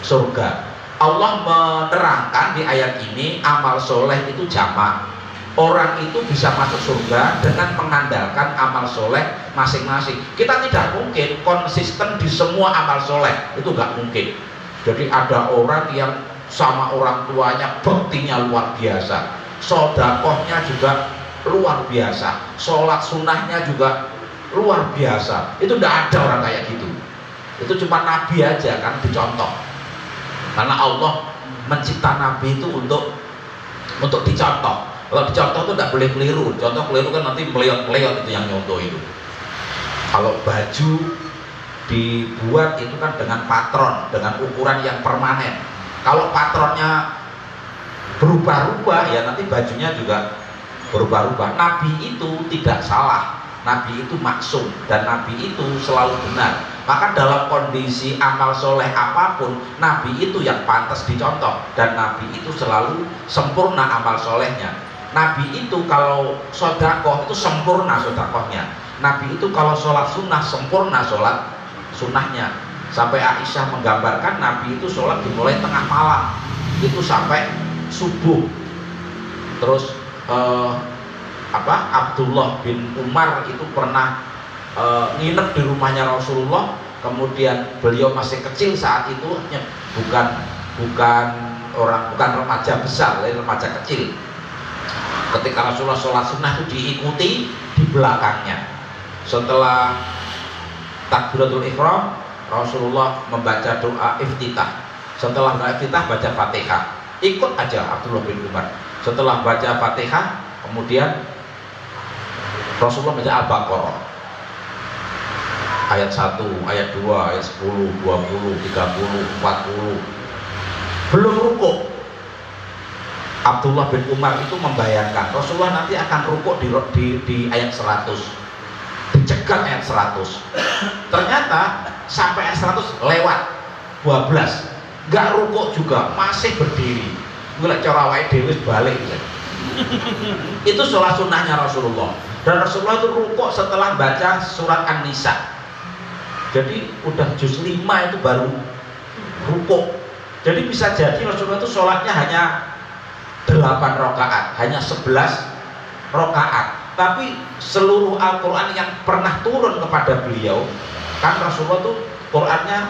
surga. Allah menerangkan di ayat ini amal soleh itu jamak. Orang itu bisa masuk surga dengan mengandalkan amal soleh masing-masing. Kita tidak mungkin konsisten di semua amal soleh, itu nggak mungkin. Jadi ada orang yang sama orang tuanya baktinya luar biasa, sodakohnya juga luar biasa, sholat sunnahnya juga luar biasa. Itu tidak ada orang kayak gitu. Itu cuma nabi aja kan dicontoh, karena Allah mencipta nabi itu untuk dicontoh. Kalau dicontoh itu tidak boleh keliru. Contoh keliru kan nanti meleot-meleot, itu yang nyontoh itu. Kalau baju dibuat itu kan dengan patron, dengan ukuran yang permanen. Kalau patronnya berubah-ubah, ya nanti bajunya juga berubah-ubah. Nabi itu tidak salah, Nabi itu maksum, dan Nabi itu selalu benar. Maka dalam kondisi amal soleh apapun, Nabi itu yang pantas dicontoh, dan Nabi itu selalu sempurna amal solehnya. Nabi itu kalau sodakoh itu sempurna sodakohnya. Nabi itu kalau sholat sunnah sempurna sholat sunnahnya. Sampai Aisyah menggambarkan Nabi itu sholat dimulai tengah malam, itu sampai subuh. Terus Abdullah bin Umar itu pernah nginep di rumahnya Rasulullah. Kemudian beliau masih kecil saat itu, bukan remaja besar, remaja kecil. Ketika Rasulullah sholat sunnah itu diikuti di belakangnya. Setelah takbiratul ihram, Rasulullah membaca doa iftitah. Setelah doa iftitah baca Fatihah. Ikut aja Abdullah bin Umar. Setelah baca Fatihah, kemudian Rasulullah baca Al-Baqarah. Ayat 1, ayat 2, ayat 10, 20, 30, 40. Belum rukuk. Abdullah bin Umar itu membayangkan Rasulullah nanti akan rukuk di ayat 100, dicegat ayat 100. Ternyata sampai ayat 100 lewat 12, nggak rukuk juga, masih berdiri. Mulai cara wae dewi balik. Itu sholat sunnahnya Rasulullah. Dan Rasulullah itu rukuk setelah baca surat An-Nisa. Jadi udah juz 5 itu baru rukuk. Jadi bisa jadi Rasulullah itu sholatnya hanya 8 rakaat, hanya 11 rakaat. Tapi seluruh Al-Quran yang pernah turun kepada beliau, kan Rasulullah itu Qurannya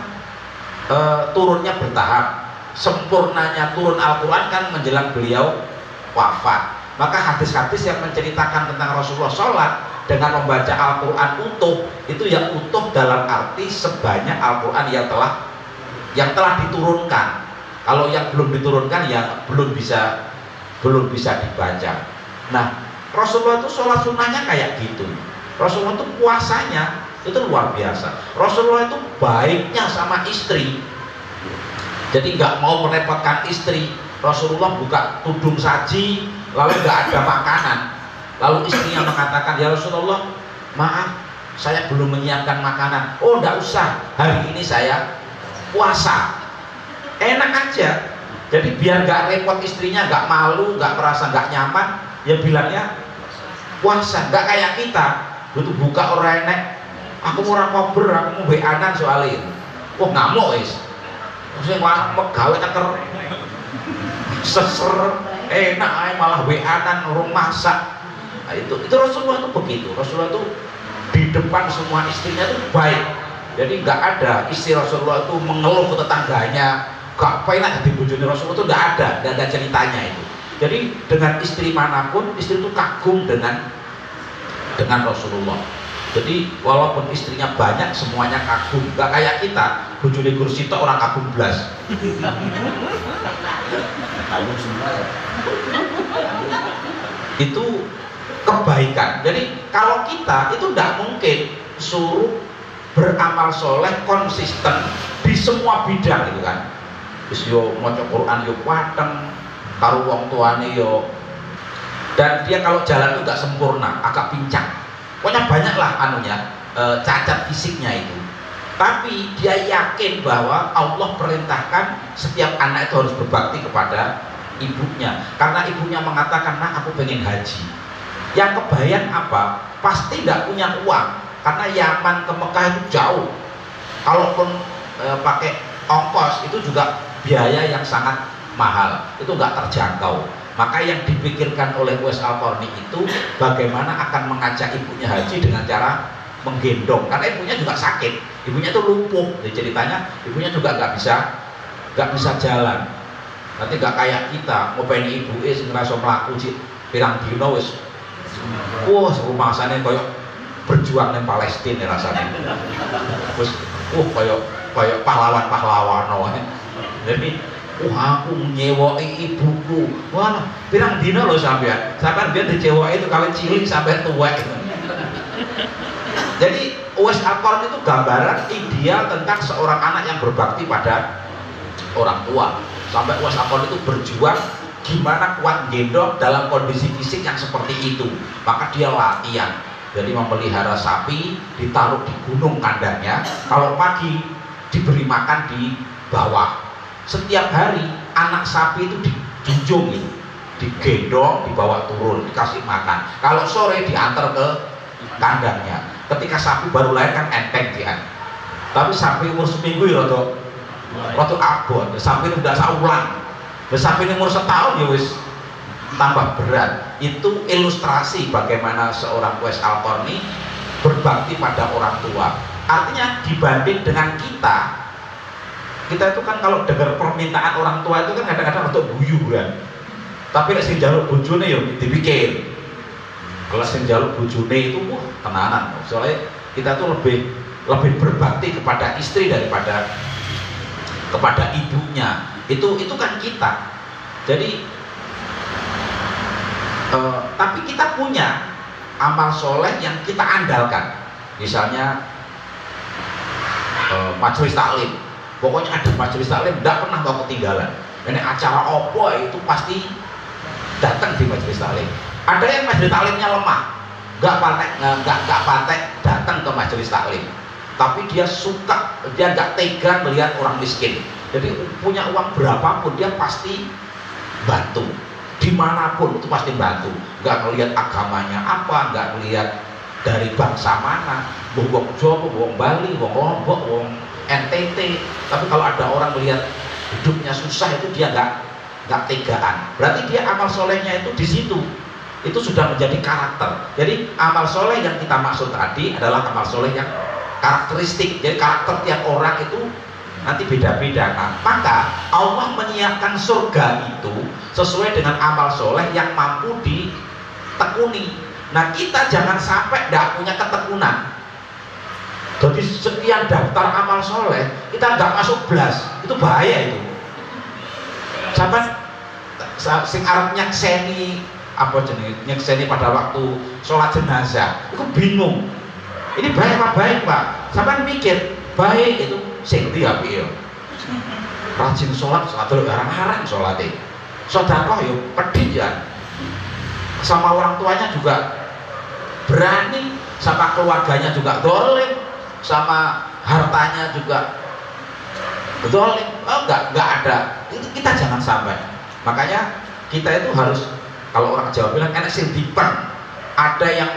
turunnya bertahap. Sempurnanya turun Al-Quran kan menjelang beliau wafat. Maka hadis-hadis yang menceritakan tentang Rasulullah sholat dengan membaca Al-Quran utuh, itu yang utuh dalam arti sebanyak Al-Quran yang telah diturunkan. Kalau yang belum diturunkan ya belum bisa dibaca. Nah, Rasulullah itu sholat sunnahnya kayak gitu. Rasulullah itu puasanya itu luar biasa. Rasulullah itu baiknya sama istri. Jadi nggak mau merepotkan istri. Rasulullah buka tudung saji, lalu nggak ada makanan. Lalu istrinya mengatakan, ya Rasulullah, maaf, saya belum menyiapkan makanan. Oh, nggak usah, hari ini saya puasa. Enak aja. Jadi biar nggak repot istrinya, nggak malu, nggak merasa nggak nyaman, ya bilangnya puasa. Nggak kayak kita, butuh buka orang enek. Aku mau kober, aku mau beanan soalin. Wah ngamuk is. Saya mau gawe keter seser enak malah WA-an urung masak. Nah, itu Rasulullah itu begitu. Rasulullah itu di depan semua istrinya itu baik. Jadi nggak ada istri Rasulullah itu mengeluh ke tetangganya, gak enak di bojone Rasulullah itu nggak ada ceritanya itu. Jadi dengan istri manapun, istri itu kagum dengan Rasulullah. Jadi walaupun istrinya banyak, semuanya kagum. Gak kayak kita, bojone kursi itu orang kagum blas. Kagum semua ya. Itu kebaikan. Jadi kalau kita itu tidak mungkin suruh beramal soleh konsisten di semua bidang gitu kan. Terus yo maca Quran yo wateng, karo wong tuane yo, dan dia kalau jalan itu gak sempurna, agak pincang. Pokoknya banyaklah anunya, cacat fisiknya itu. Tapi dia yakin bahwa Allah perintahkan setiap anak itu harus berbakti kepada ibunya, karena ibunya mengatakan, nah aku pengen haji. Yang kebayang apa? Pasti tidak punya uang, karena Yaman ke Mekah itu jauh. Kalaupun pakai ongkos itu juga biaya yang sangat mahal, itu nggak terjangkau. Maka yang dipikirkan oleh Uwais Al-Qarni itu bagaimana akan mengajak ibunya haji dengan cara menggendong, karena ibunya juga sakit, ibunya itu lumpuh. Jadi ceritanya ibunya juga nggak bisa jalan. Nanti nggak kayak kita, mau pengen ibu ngerasa melaku pirang dino wis. Wah, rumasane koyo berjuang di Palestina rasanya. Terus, koyo pahlawan-pahlawan. Jadi, aku nyewoki ibuku. Wah, pirang dino loh sampean. Sampean biar dicewoki itu kalian cilik sampai tua. Jadi, Uwais Al-Qarni itu gambaran ideal tentang seorang anak yang berbakti pada orang tua. Sampai Uwais Al-Qarni itu berjuang gimana kuat gendong dalam kondisi fisik yang seperti itu. Maka dia latihan. Jadi memelihara sapi, ditaruh di gunung kandangnya. Kalau pagi diberi makan di bawah. Setiap hari anak sapi itu dijunjung gitu, digendong, dibawa turun, dikasih makan. Kalau sore diantar ke kandangnya. Ketika sapi baru lahir kan enteng dia. Tapi sapi umur seminggu ya rada abot. Sapi itu udah saulang. Sapi ini umur setahun ya wis tambah berat. Itu ilustrasi bagaimana seorang Uwais Al-Qarni berbakti pada orang tua. Artinya dibanding dengan kita itu kan kalau dengar permintaan orang tua itu kan kadang-kadang untuk guyu kan. Tapi nek sing njaluk bojone ya dipikir. Kalau sing njaluk bojone itu wah tenanan. Soalnya kita tuh lebih berbakti kepada istri daripada kepada ibunya. Itu kan kita. Jadi tapi kita punya amal soleh yang kita andalkan. Misalnya majelis taklim. Pokoknya ada majelis taklim tidak pernah mau ketinggalan. Ini acara opo itu pasti datang di majelis taklim. Ada yang majelis taklimnya lemah, nggak pantek datang ke majelis taklim. Tapi dia suka, dia nggak tega melihat orang miskin. Jadi punya uang berapapun dia pasti bantu, dimanapun itu pasti bantu. Nggak melihat agamanya apa, nggak melihat dari bangsa mana, wong Jawa, wong Bali, wong Lombok, wong NTT. Tapi kalau ada orang melihat hidupnya susah itu dia nggak tegaan. Berarti dia amal solehnya itu di situ. Itu sudah menjadi karakter. Jadi amal soleh yang kita maksud tadi adalah amal soleh yang karakteristik. Jadi karakter tiap orang itu nanti beda-beda. Nah, maka Allah menyiapkan surga itu sesuai dengan amal soleh yang mampu ditekuni. Nah, kita jangan sampai tidak punya ketekunan. Jadi sekian daftar amal soleh kita nggak masuk belas, itu bahaya itu. Sampai sing arep nyakseni apa jenis nyakseni pada waktu sholat jenazah itu bingung. Ini baik apa baik pak? Sampai mikir baik itu sing dia piye? Rajin sholat, satu arang-arang sholatnya. Sedekah yo pedit ya. Sama orang tuanya juga berani, sama keluarganya juga dolim, sama hartanya juga dolim. Oh enggak ada. Itu kita jangan sampai. Makanya kita itu harus, kalau orang Jawa bilang enak sing dipen. Ada yang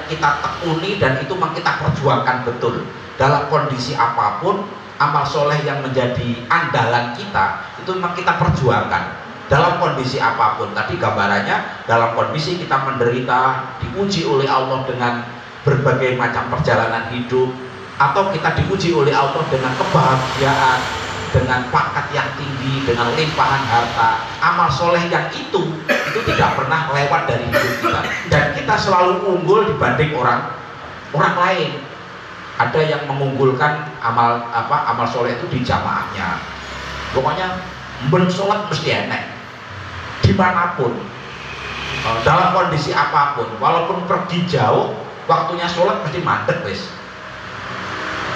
kita tekuni dan itu memang kita perjuangkan betul. Dalam kondisi apapun, amal soleh yang menjadi andalan kita itu memang kita perjuangkan. dalam kondisi apapun. Tadi gambarannya dalam kondisi kita menderita, diuji oleh Allah dengan berbagai macam perjalanan hidup, atau kita diuji oleh Allah dengan kebahagiaan, dengan pangkat yang tinggi, dengan limpahan harta. Amal soleh yang itu tidak pernah lewat dari hidup kita, dan kita selalu unggul dibanding orang lain. Ada yang mengunggulkan amal soleh itu di jamaahnya. Pokoknya sholat mesti enak dimanapun, dalam kondisi apapun, walaupun pergi jauh, waktunya sholat mesti mandek wis.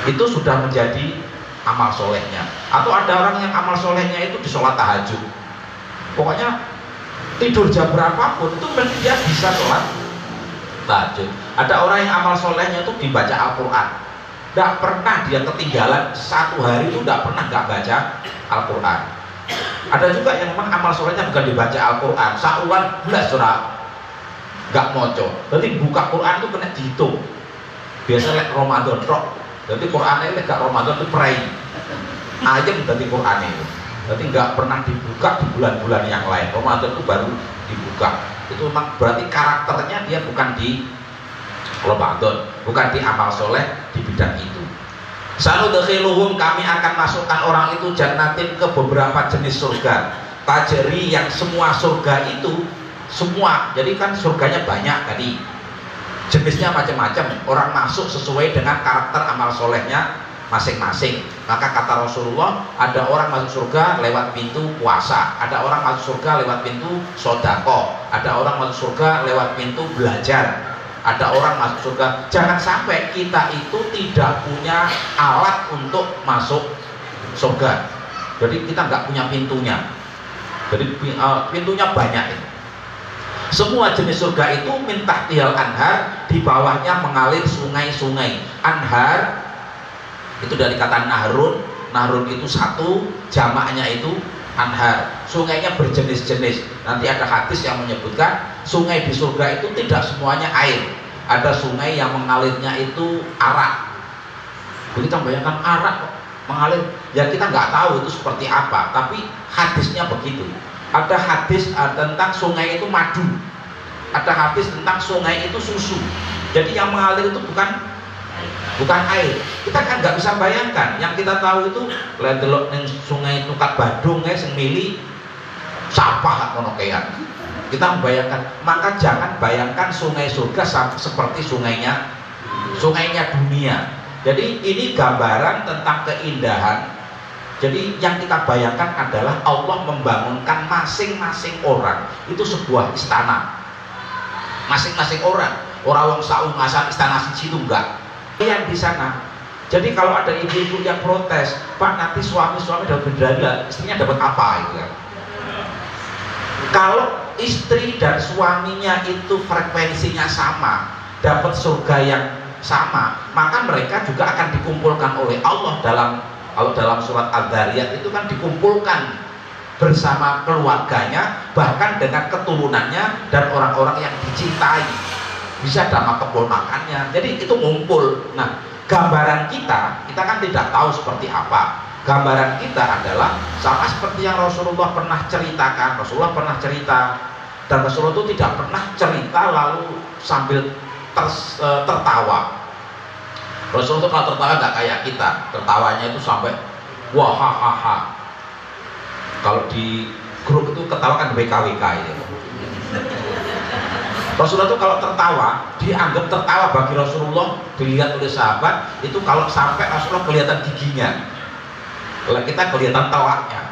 Itu sudah menjadi amal solehnya. Atau ada orang yang amal solehnya itu di sholat tahajud. Pokoknya tidur jam berapapun itu dia bisa sholat tahajud. Ada orang yang amal solehnya itu dibaca Al-Quran. Tidak pernah dia ketinggalan satu hari itu, tidak pernah nggak baca Al-Quran. Ada juga yang memang amal solehnya bukan dibaca Al-Quran, saulan belas surah nggak moco. Jadi buka Quran itu kena dihitung. Biasanya Ramadan rok. Jadi Qurannya ini gak Ramadan itu perai ayam dari Quran itu. Jadi nggak pernah dibuka di bulan-bulan yang lain. Ramadan itu baru dibuka. Itu memang berarti karakternya dia bukan di Ramadan, bukan di amal soleh di bidang itu. Sanudkhiluhum, kami akan masukkan orang itu jannatin, ke beberapa jenis surga. Tajri, yang semua surga itu semua. Jadi kan surganya banyak tadi. Jenisnya macam-macam, orang masuk sesuai dengan karakter amal solehnya masing-masing. Maka kata Rasulullah, ada orang masuk surga lewat pintu puasa, ada orang masuk surga lewat pintu sodako, ada orang masuk surga lewat pintu belajar, ada orang masuk surga. Jangan sampai kita itu tidak punya alat untuk masuk surga. Jadi kita nggak punya pintunya. Jadi pintunya banyak itu. Semua jenis surga itu min tahtihal anhar, di bawahnya mengalir sungai-sungai. Anhar itu dari kata nahrun. Nahrun itu satu, jamaknya itu anhar. Sungainya berjenis-jenis. Nanti ada hadis yang menyebutkan sungai di surga itu tidak semuanya air. Ada sungai yang mengalirnya itu arak. Kita bayangkan arak mengalir, ya kita nggak tahu itu seperti apa, tapi hadisnya begitu. Ada hadis tentang sungai itu madu, ada hadis tentang sungai itu susu. Jadi yang mengalir itu bukan air. Kita kan nggak bisa bayangkan. Yang kita tahu itu lihat delok neng sungai itu kat Badung sing mili sapah ngono kayak. Kita membayangkan. Maka jangan bayangkan sungai surga seperti sungainya dunia. Jadi ini gambaran tentang keindahan. Jadi yang kita bayangkan adalah Allah membangunkan masing-masing orang itu sebuah istana. Masing-masing orang wong saungasan istana siji itu enggak. Yang di sana. Jadi kalau ada ibu-ibu yang protes, Pak, nanti suami-suami dapat benda, istrinya dapat apa itu ya? Kalau istri dan suaminya itu frekuensinya sama, dapat surga yang sama, maka mereka juga akan dikumpulkan oleh Allah dalam surat Al-Dhariyat itu kan dikumpulkan bersama keluarganya, bahkan dengan keturunannya dan orang-orang yang dicintai, bisa sama keponakannya. Jadi itu ngumpul. Nah, gambaran kita kan tidak tahu seperti apa. Gambaran kita adalah sama seperti yang Rasulullah pernah ceritakan. Rasulullah pernah cerita, dan Rasulullah itu tidak pernah cerita lalu sambil tertawa. Rasulullah itu kalau tertawa nggak kayak kita, tertawanya itu sampai wah hahaha. Kalau di grup itu ketawa kan WKWK itu. Rasulullah itu kalau tertawa, dianggap tertawa bagi Rasulullah, dilihat oleh sahabat itu kalau sampai Rasulullah kelihatan giginya, kalau kita kelihatan tawanya.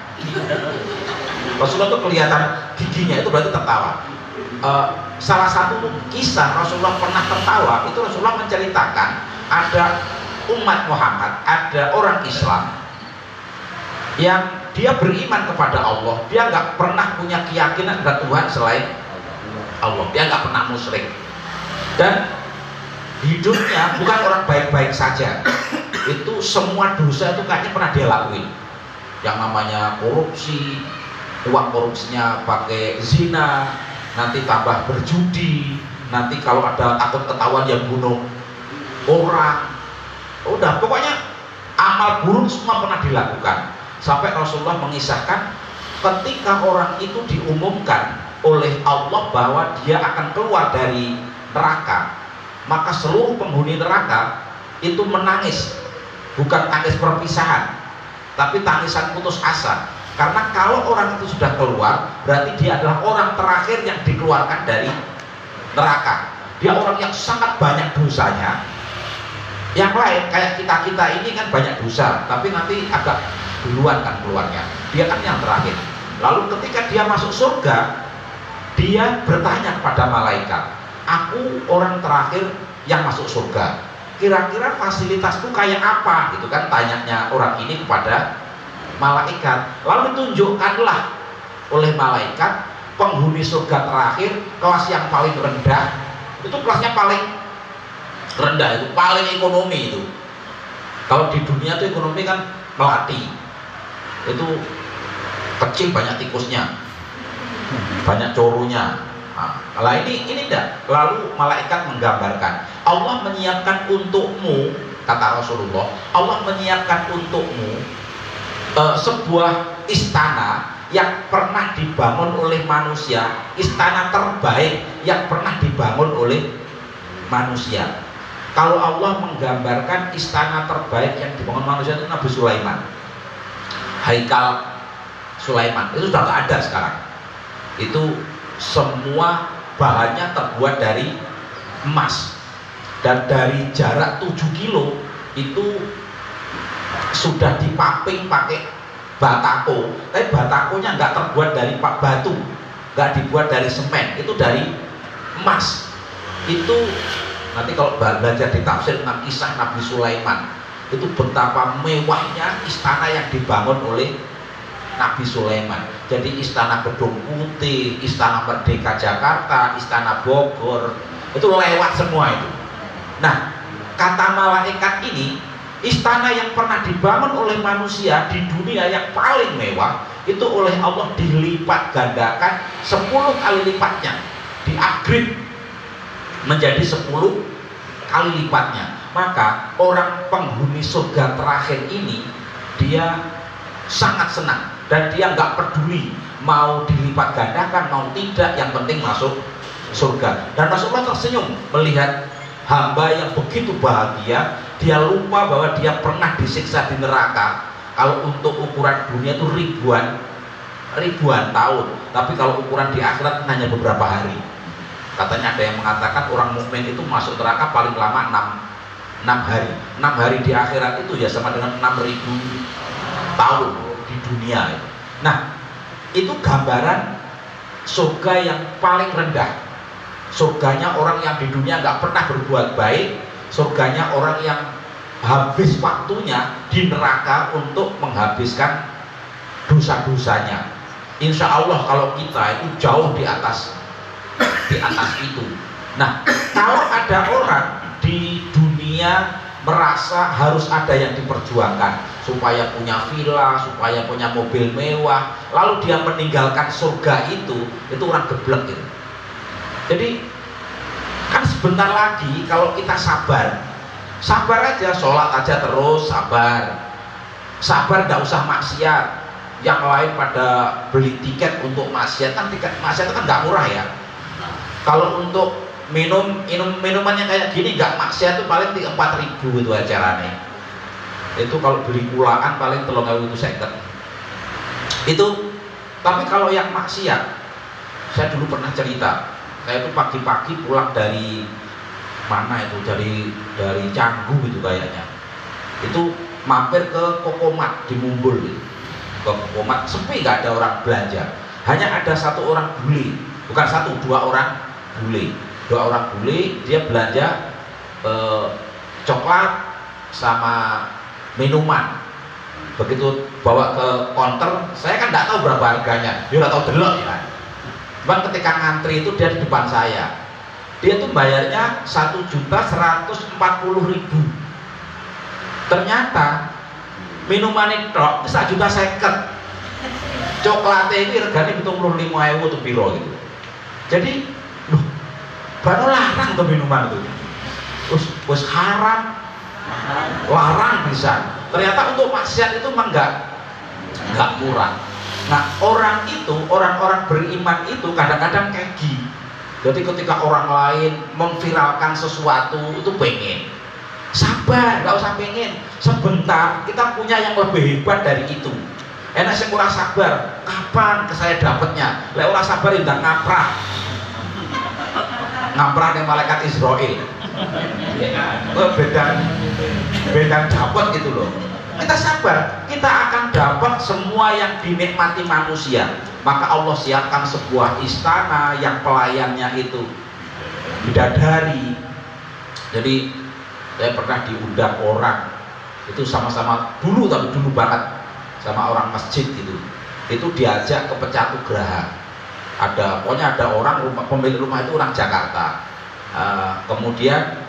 Rasulullah itu kelihatan giginya, itu berarti tertawa. Salah satu kisah Rasulullah pernah tertawa itu Rasulullah menceritakan ada umat Muhammad, ada orang Islam yang dia beriman kepada Allah, dia nggak pernah punya keyakinan kepada Tuhan selain Allah, dia nggak pernah musyrik, dan hidupnya bukan orang baik-baik saja. Itu semua dosa itu kayaknya pernah dia lakuin, yang namanya korupsi, uang korupsinya pakai zina, nanti tambah berjudi, nanti kalau ada takut ketahuan yang bunuh orang, udah pokoknya amal buruk semua pernah dilakukan. Sampai Rasulullah mengisahkan ketika orang itu diumumkan oleh Allah bahwa dia akan keluar dari neraka, maka seluruh penghuni neraka itu menangis, bukan tangis perpisahan, tapi tangisan putus asa. Karena kalau orang itu sudah keluar, berarti dia adalah orang terakhir yang dikeluarkan dari neraka. Dia orang yang sangat banyak dosanya. Yang lain kayak kita ini kan banyak dosa, tapi nanti agak duluan kan keluarnya. Dia kan yang terakhir. Lalu ketika dia masuk surga, dia bertanya kepada malaikat, aku orang terakhir yang masuk surga, kira-kira fasilitasku kayak apa? Gitu kan tanyanya orang ini kepada malaikat. Lalu ditunjukkanlah oleh malaikat penghuni surga terakhir, kelas yang paling rendah. Itu kelasnya paling rendah, itu paling ekonomi itu. Kalau di dunia itu ekonomi kan melati, itu kecil, banyak tikusnya, banyak corunya. Nah, ini tidak. Lalu malaikat menggambarkan, Allah menyiapkan untukmu, kata Rasulullah, Allah menyiapkan untukmu sebuah istana yang pernah dibangun oleh manusia, istana terbaik yang pernah dibangun oleh manusia. Kalau Allah menggambarkan istana terbaik yang dibangun manusia itu Nabi Sulaiman, Haikal Sulaiman, itu sudah nggak ada sekarang. Itu semua bahannya terbuat dari emas, dan dari jarak 7 kilo itu sudah dipaping pakai batako, tapi batakonya nggak terbuat dari batu, nggak dibuat dari semen, itu dari emas. Itu nanti kalau belajar di tafsir tentang kisah Nabi Sulaiman, itu betapa mewahnya istana yang dibangun oleh Nabi Sulaiman. Jadi istana Gedung Putih, istana Merdeka Jakarta, istana Bogor, itu lewat semua itu. Nah, kata malaikat ini, istana yang pernah dibangun oleh manusia di dunia yang paling mewah, itu oleh Allah dilipat gandakan 10 kali lipatnya, di-upgrade menjadi 10 kali lipatnya. Maka orang penghuni surga terakhir ini, dia sangat senang, dan dia nggak peduli mau dilipat gandakan mau tidak, yang penting masuk surga. Dan Rasulullah tersenyum melihat hamba yang begitu bahagia. Dia lupa bahwa dia pernah disiksa di neraka. Kalau untuk ukuran dunia itu ribuan tahun, tapi kalau ukuran di akhirat hanya beberapa hari. Katanya ada yang mengatakan orang mukmin itu masuk neraka paling lama 6 hari. 6 hari di akhirat itu ya sama dengan 6.000 tahun di dunia. Nah, itu gambaran surga yang paling rendah. Surganya orang yang di dunia nggak pernah berbuat baik. Surganya orang yang habis waktunya di neraka untuk menghabiskan dosa-dosanya. Insya Allah kalau kita itu jauh di atas itu. Nah, kalau ada orang di dunia merasa harus ada yang diperjuangkan supaya punya villa, supaya punya mobil mewah, lalu dia meninggalkan surga itu orang geblek gitu. Jadi kan sebentar lagi kalau kita sabar aja, sholat aja terus, sabar, nggak usah maksiat. Yang lain pada beli tiket untuk maksiat, kan tiket maksiat itu kan nggak murah ya. Kalau untuk minumannya kayak gini nggak maksiat itu paling 4.000 itu acaranya. Itu kalau beli kulaan paling 3.000 itu second. Itu, tapi kalau yang maksiat, saya dulu pernah cerita, saya itu pagi-pagi pulang dari mana itu, dari Canggu gitu kayaknya. Itu mampir ke Kokomat di Mumbul gitu. Ke Kokomat sepi, nggak ada orang belanja, hanya ada satu orang bule, bukan satu, 2 orang bule. 2 orang bule, dia belanja coklat sama minuman. Begitu bawa ke counter, saya kan nggak tahu berapa harganya, dia nggak tahu delok ya. Cuman ketika ngantri itu dia di depan saya, dia tuh bayarnya 1.140.000. Ternyata minuman itu 1.050.000, coklatnya ini regane 75.000 tuh piro gitu. Jadi loh, baru larang tuh minuman itu, wis haram, larang bisa. Ternyata untuk maksiat itu memang nggak murah. Nah, orang-orang beriman itu kadang-kadang kegi. Jadi ketika orang lain memviralkan sesuatu itu pengen. Sabar, nggak usah pengen. Sebentar, kita punya yang lebih hebat dari itu. Enak sih kurang sabar. Kapan ke saya dapatnya? Lek ora sabar udah ngaprak dengan malaikat Israel. Beda dapat gitu loh. Kita sabar, kita akan dapat semua yang dinikmati manusia. Maka Allah siapkan sebuah istana yang pelayannya itu bidadari. Jadi saya pernah diundang orang itu sama-sama dulu, tapi dulu banget, sama orang masjid gitu. Itu diajak ke Pecakugraha. Pokoknya ada orang, pemilik rumah itu orang Jakarta. Kemudian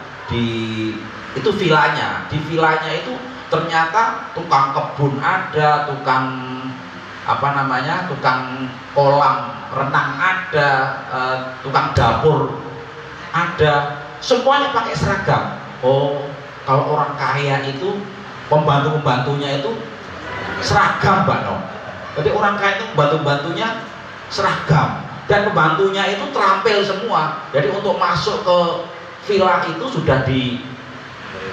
itu vilanya, di vilanya itu ternyata tukang kebun ada, tukang kolam renang ada, tukang dapur ada, semuanya pakai seragam. Oh, kalau orang kaya itu pembantu-pembantunya itu seragam, Mbak No. Jadi orang kaya itu pembantu-pembantunya seragam dan pembantunya itu terampil semua. Jadi untuk masuk ke villa itu sudah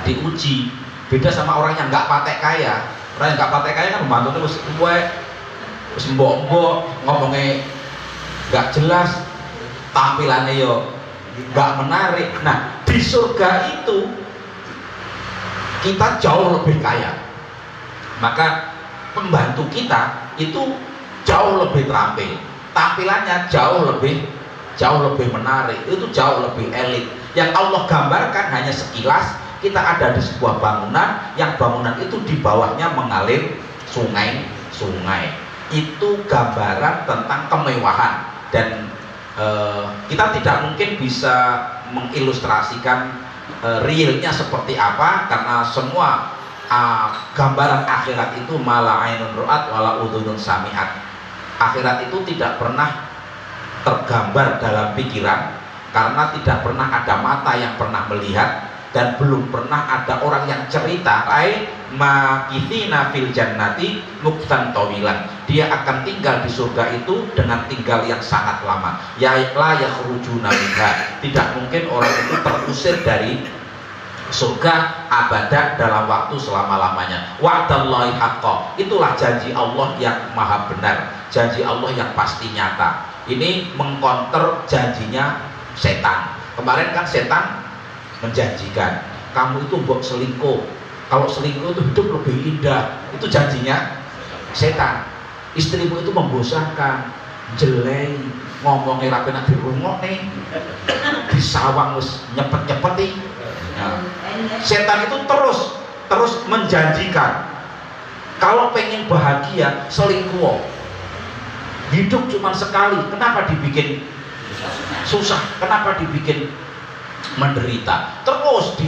diuji. Beda sama orang yang nggak patek kaya. Orang yang nggak patek kaya kan pembantunya wis mbok-mbok, ngomongnya nggak jelas, tampilannya yo nggak menarik. Nah, di surga itu kita jauh lebih kaya. Maka pembantu kita itu jauh lebih terampil, tampilannya jauh lebih menarik, itu jauh lebih elit. Yang Allah gambarkan hanya sekilas. Kita ada di sebuah bangunan, yang bangunan itu di bawahnya mengalir sungai. Itu gambaran tentang kemewahan. Dan kita tidak mungkin bisa mengilustrasikan realnya seperti apa, karena semua gambaran akhirat itu mala ainun ru'at wala udhunun sami'at. Akhirat itu tidak pernah tergambar dalam pikiran, karena tidak pernah ada mata yang pernah melihat, dan belum pernah ada orang yang cerita makithina fil jannati muktan tawilan. Dia akan tinggal di surga itu dengan tinggal yang sangat lama. Ya la yakhrujuna minha. Tidak mungkin orang itu terusir dari surga abadan dalam waktu selama-lamanya. Wa'dallahi haqqo. Itulah janji Allah yang maha benar, janji Allah yang pasti nyata. Ini mengkonter janjinya setan. Kemarin kan setan menjanjikan kamu itu buat selingkuh, kalau selingkuh itu hidup lebih indah. Itu janjinya setan. Istrimu itu membosankan, jelek, ngomongnya rapi nanti rungok nih, disawang nyepet-nyepeti. Nah, setan itu terus menjanjikan kalau pengen bahagia selingkuh. Hidup cuma sekali, kenapa dibikin susah, kenapa dibikin menderita terus?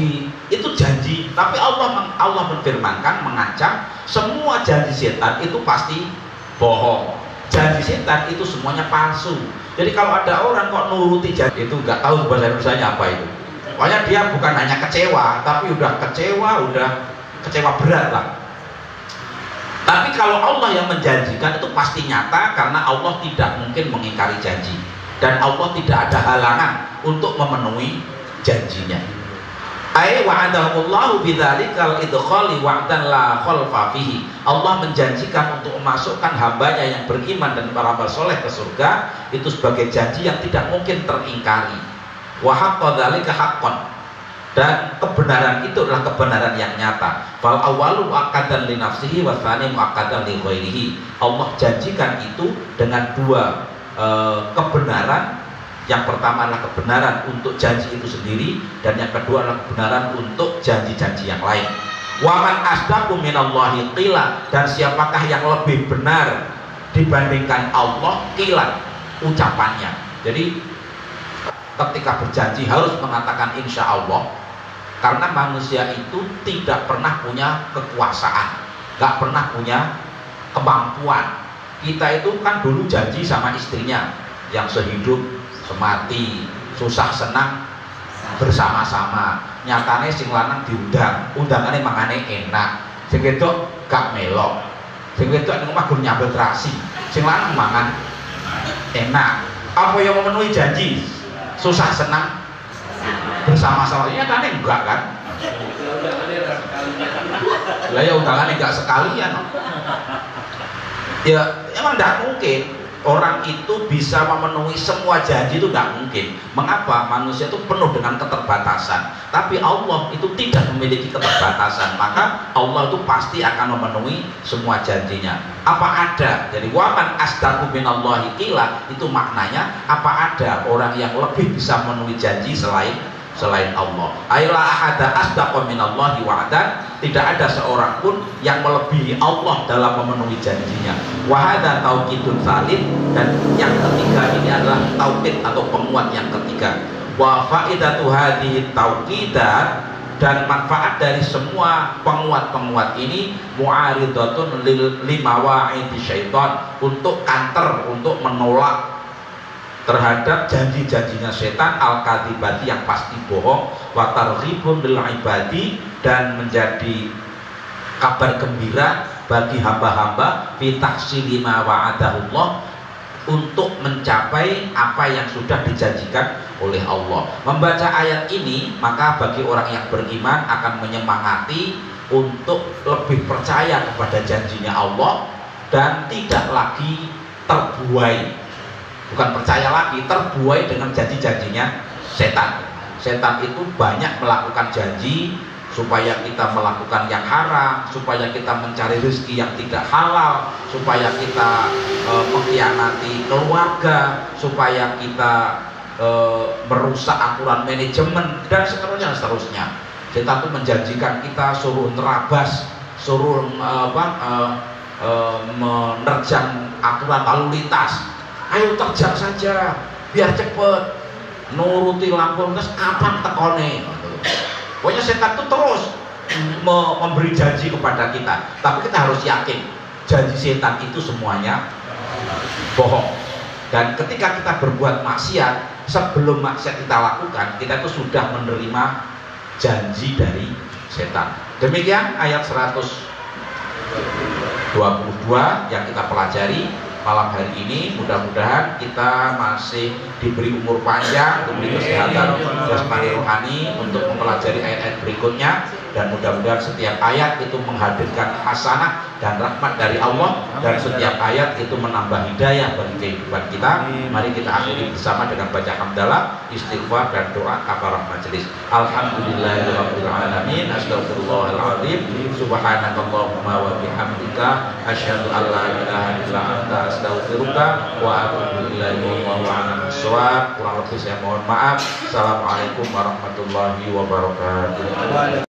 Itu janji, tapi Allah menfirmankan, mengancam semua janji setan itu pasti bohong. Janji setan itu semuanya palsu. Jadi kalau ada orang kok nuruti janji itu, nggak tahu bahasa Indonesianya apa itu. Pokoknya dia bukan hanya kecewa, tapi udah kecewa berat lah. Tapi kalau Allah yang menjanjikan itu pasti nyata, karena Allah tidak mungkin mengingkari janji, dan Allah tidak ada halangan untuk memenuhi janjinya. Ai wa'adahullahu bidzalikal idkhali wa'dan la khalfa fihi. Allah menjanjikan untuk memasukkan hambanya yang beriman dan beramal soleh ke surga itu sebagai janji yang tidak mungkin teringkari. Wa haqqa dzalika haqqan. Dan kebenaran itu adalah kebenaran yang nyata. Fal awwalu mu'akkadan li nafsihi wa tsani mu'akkadan li ghairihi. Allah janjikan itu dengan dua kebenaran. Yang pertama adalah kebenaran untuk janji itu sendiri, dan yang kedua adalah kebenaran untuk janji-janji yang lain. Waman asdaqu minallahi qila. Dan siapakah yang lebih benar dibandingkan Allah qila ucapannya. Jadi ketika berjanji harus mengatakan insya Allah, karena manusia itu tidak pernah punya kekuasaan, gak pernah punya kemampuan. Kita itu kan dulu janji sama istrinya yang sehidup semati, susah senang bersama-sama. Nyatane sing lanang diundang, undangannya mangane enak, sing wedok gak melok. Sing wedok ning omah gur nyambel terasi, sing lanang mangan enak. Apa yang memenuhi janji? Susah senang bersama-sama. Ya kan enggak kan? Lah ya undangannya enggak sekalian. Ya emang enggak mungkin orang itu bisa memenuhi semua janji, itu tidak mungkin. Mengapa? Manusia itu penuh dengan keterbatasan, tapi Allah itu tidak memiliki keterbatasan, maka Allah itu pasti akan memenuhi semua janjinya. Apa ada? Jadi waman asdaqu minallahi qila, itu maknanya apa ada orang yang lebih bisa memenuhi janji selain Allah. Aila ahada asdaqa minallahi wa'dan, tidak ada seorang pun yang melebihi Allah dalam memenuhi janjinya. Wa hadza tauqidun tsalits, dan yang ketiga ini adalah tauqid atau penguat yang ketiga. Wa faidatu hadhihi tauqidat, dan manfaat dari semua penguat-penguat ini mu'aridatun lima wa'idi syaitan, untuk counter, untuk menolak terhadap janji-janjinya setan al-kadhibati yang pasti bohong, wa targhibun lil ibadi, dan menjadi kabar gembira bagi hamba-hamba fi tahsili ma wa'adahullah, untuk mencapai apa yang sudah dijanjikan oleh Allah. Membaca ayat ini maka bagi orang yang beriman akan menyemangati untuk lebih percaya kepada janjinya Allah dan tidak lagi terbuai, bukan percaya lagi, terbuai dengan janji-janjinya setan. Setan itu banyak melakukan janji supaya kita melakukan yang haram, supaya kita mencari rezeki yang tidak halal, supaya kita mengkhianati keluarga, supaya kita merusak aturan manajemen, dan seterusnya. Setan itu menjanjikan kita suruh nerabas, suruh menerjang aturan lalu lintas. Ayo terjang saja biar cepet, nuruti lampu lintas kapan tekone. Pokoknya setan itu terus memberi janji kepada kita, tapi kita harus yakin janji setan itu semuanya bohong. Dan ketika kita berbuat maksiat, sebelum maksiat kita lakukan, kita itu sudah menerima janji dari setan. Demikian ayat 122 yang kita pelajari malam hari ini. Mudah-mudahan kita masih diberi umur panjang, diberi kesehatan jasmani rohani untuk mempelajari ayat-ayat berikutnya, dan mudah-mudahan setiap ayat itu menghadirkan hasanah dan rahmat dari Allah, dan setiap ayat itu menambah hidayah bagi kehidupan kita. Mari kita akhiri bersama dengan baca hamdalah, istighfar, dan doa kafarah majelis. Alhamdulillahirabbil alamin, astagfirullahaladzim, subhanakallahumma wa bihamdika, asyhadu an la ilaha illa anta, astaghfiruka wa atubu ilaika, wallahu a'lam bishawab. Kurang lebih saya mohon maaf. Assalamualaikum warahmatullahi wabarakatuh.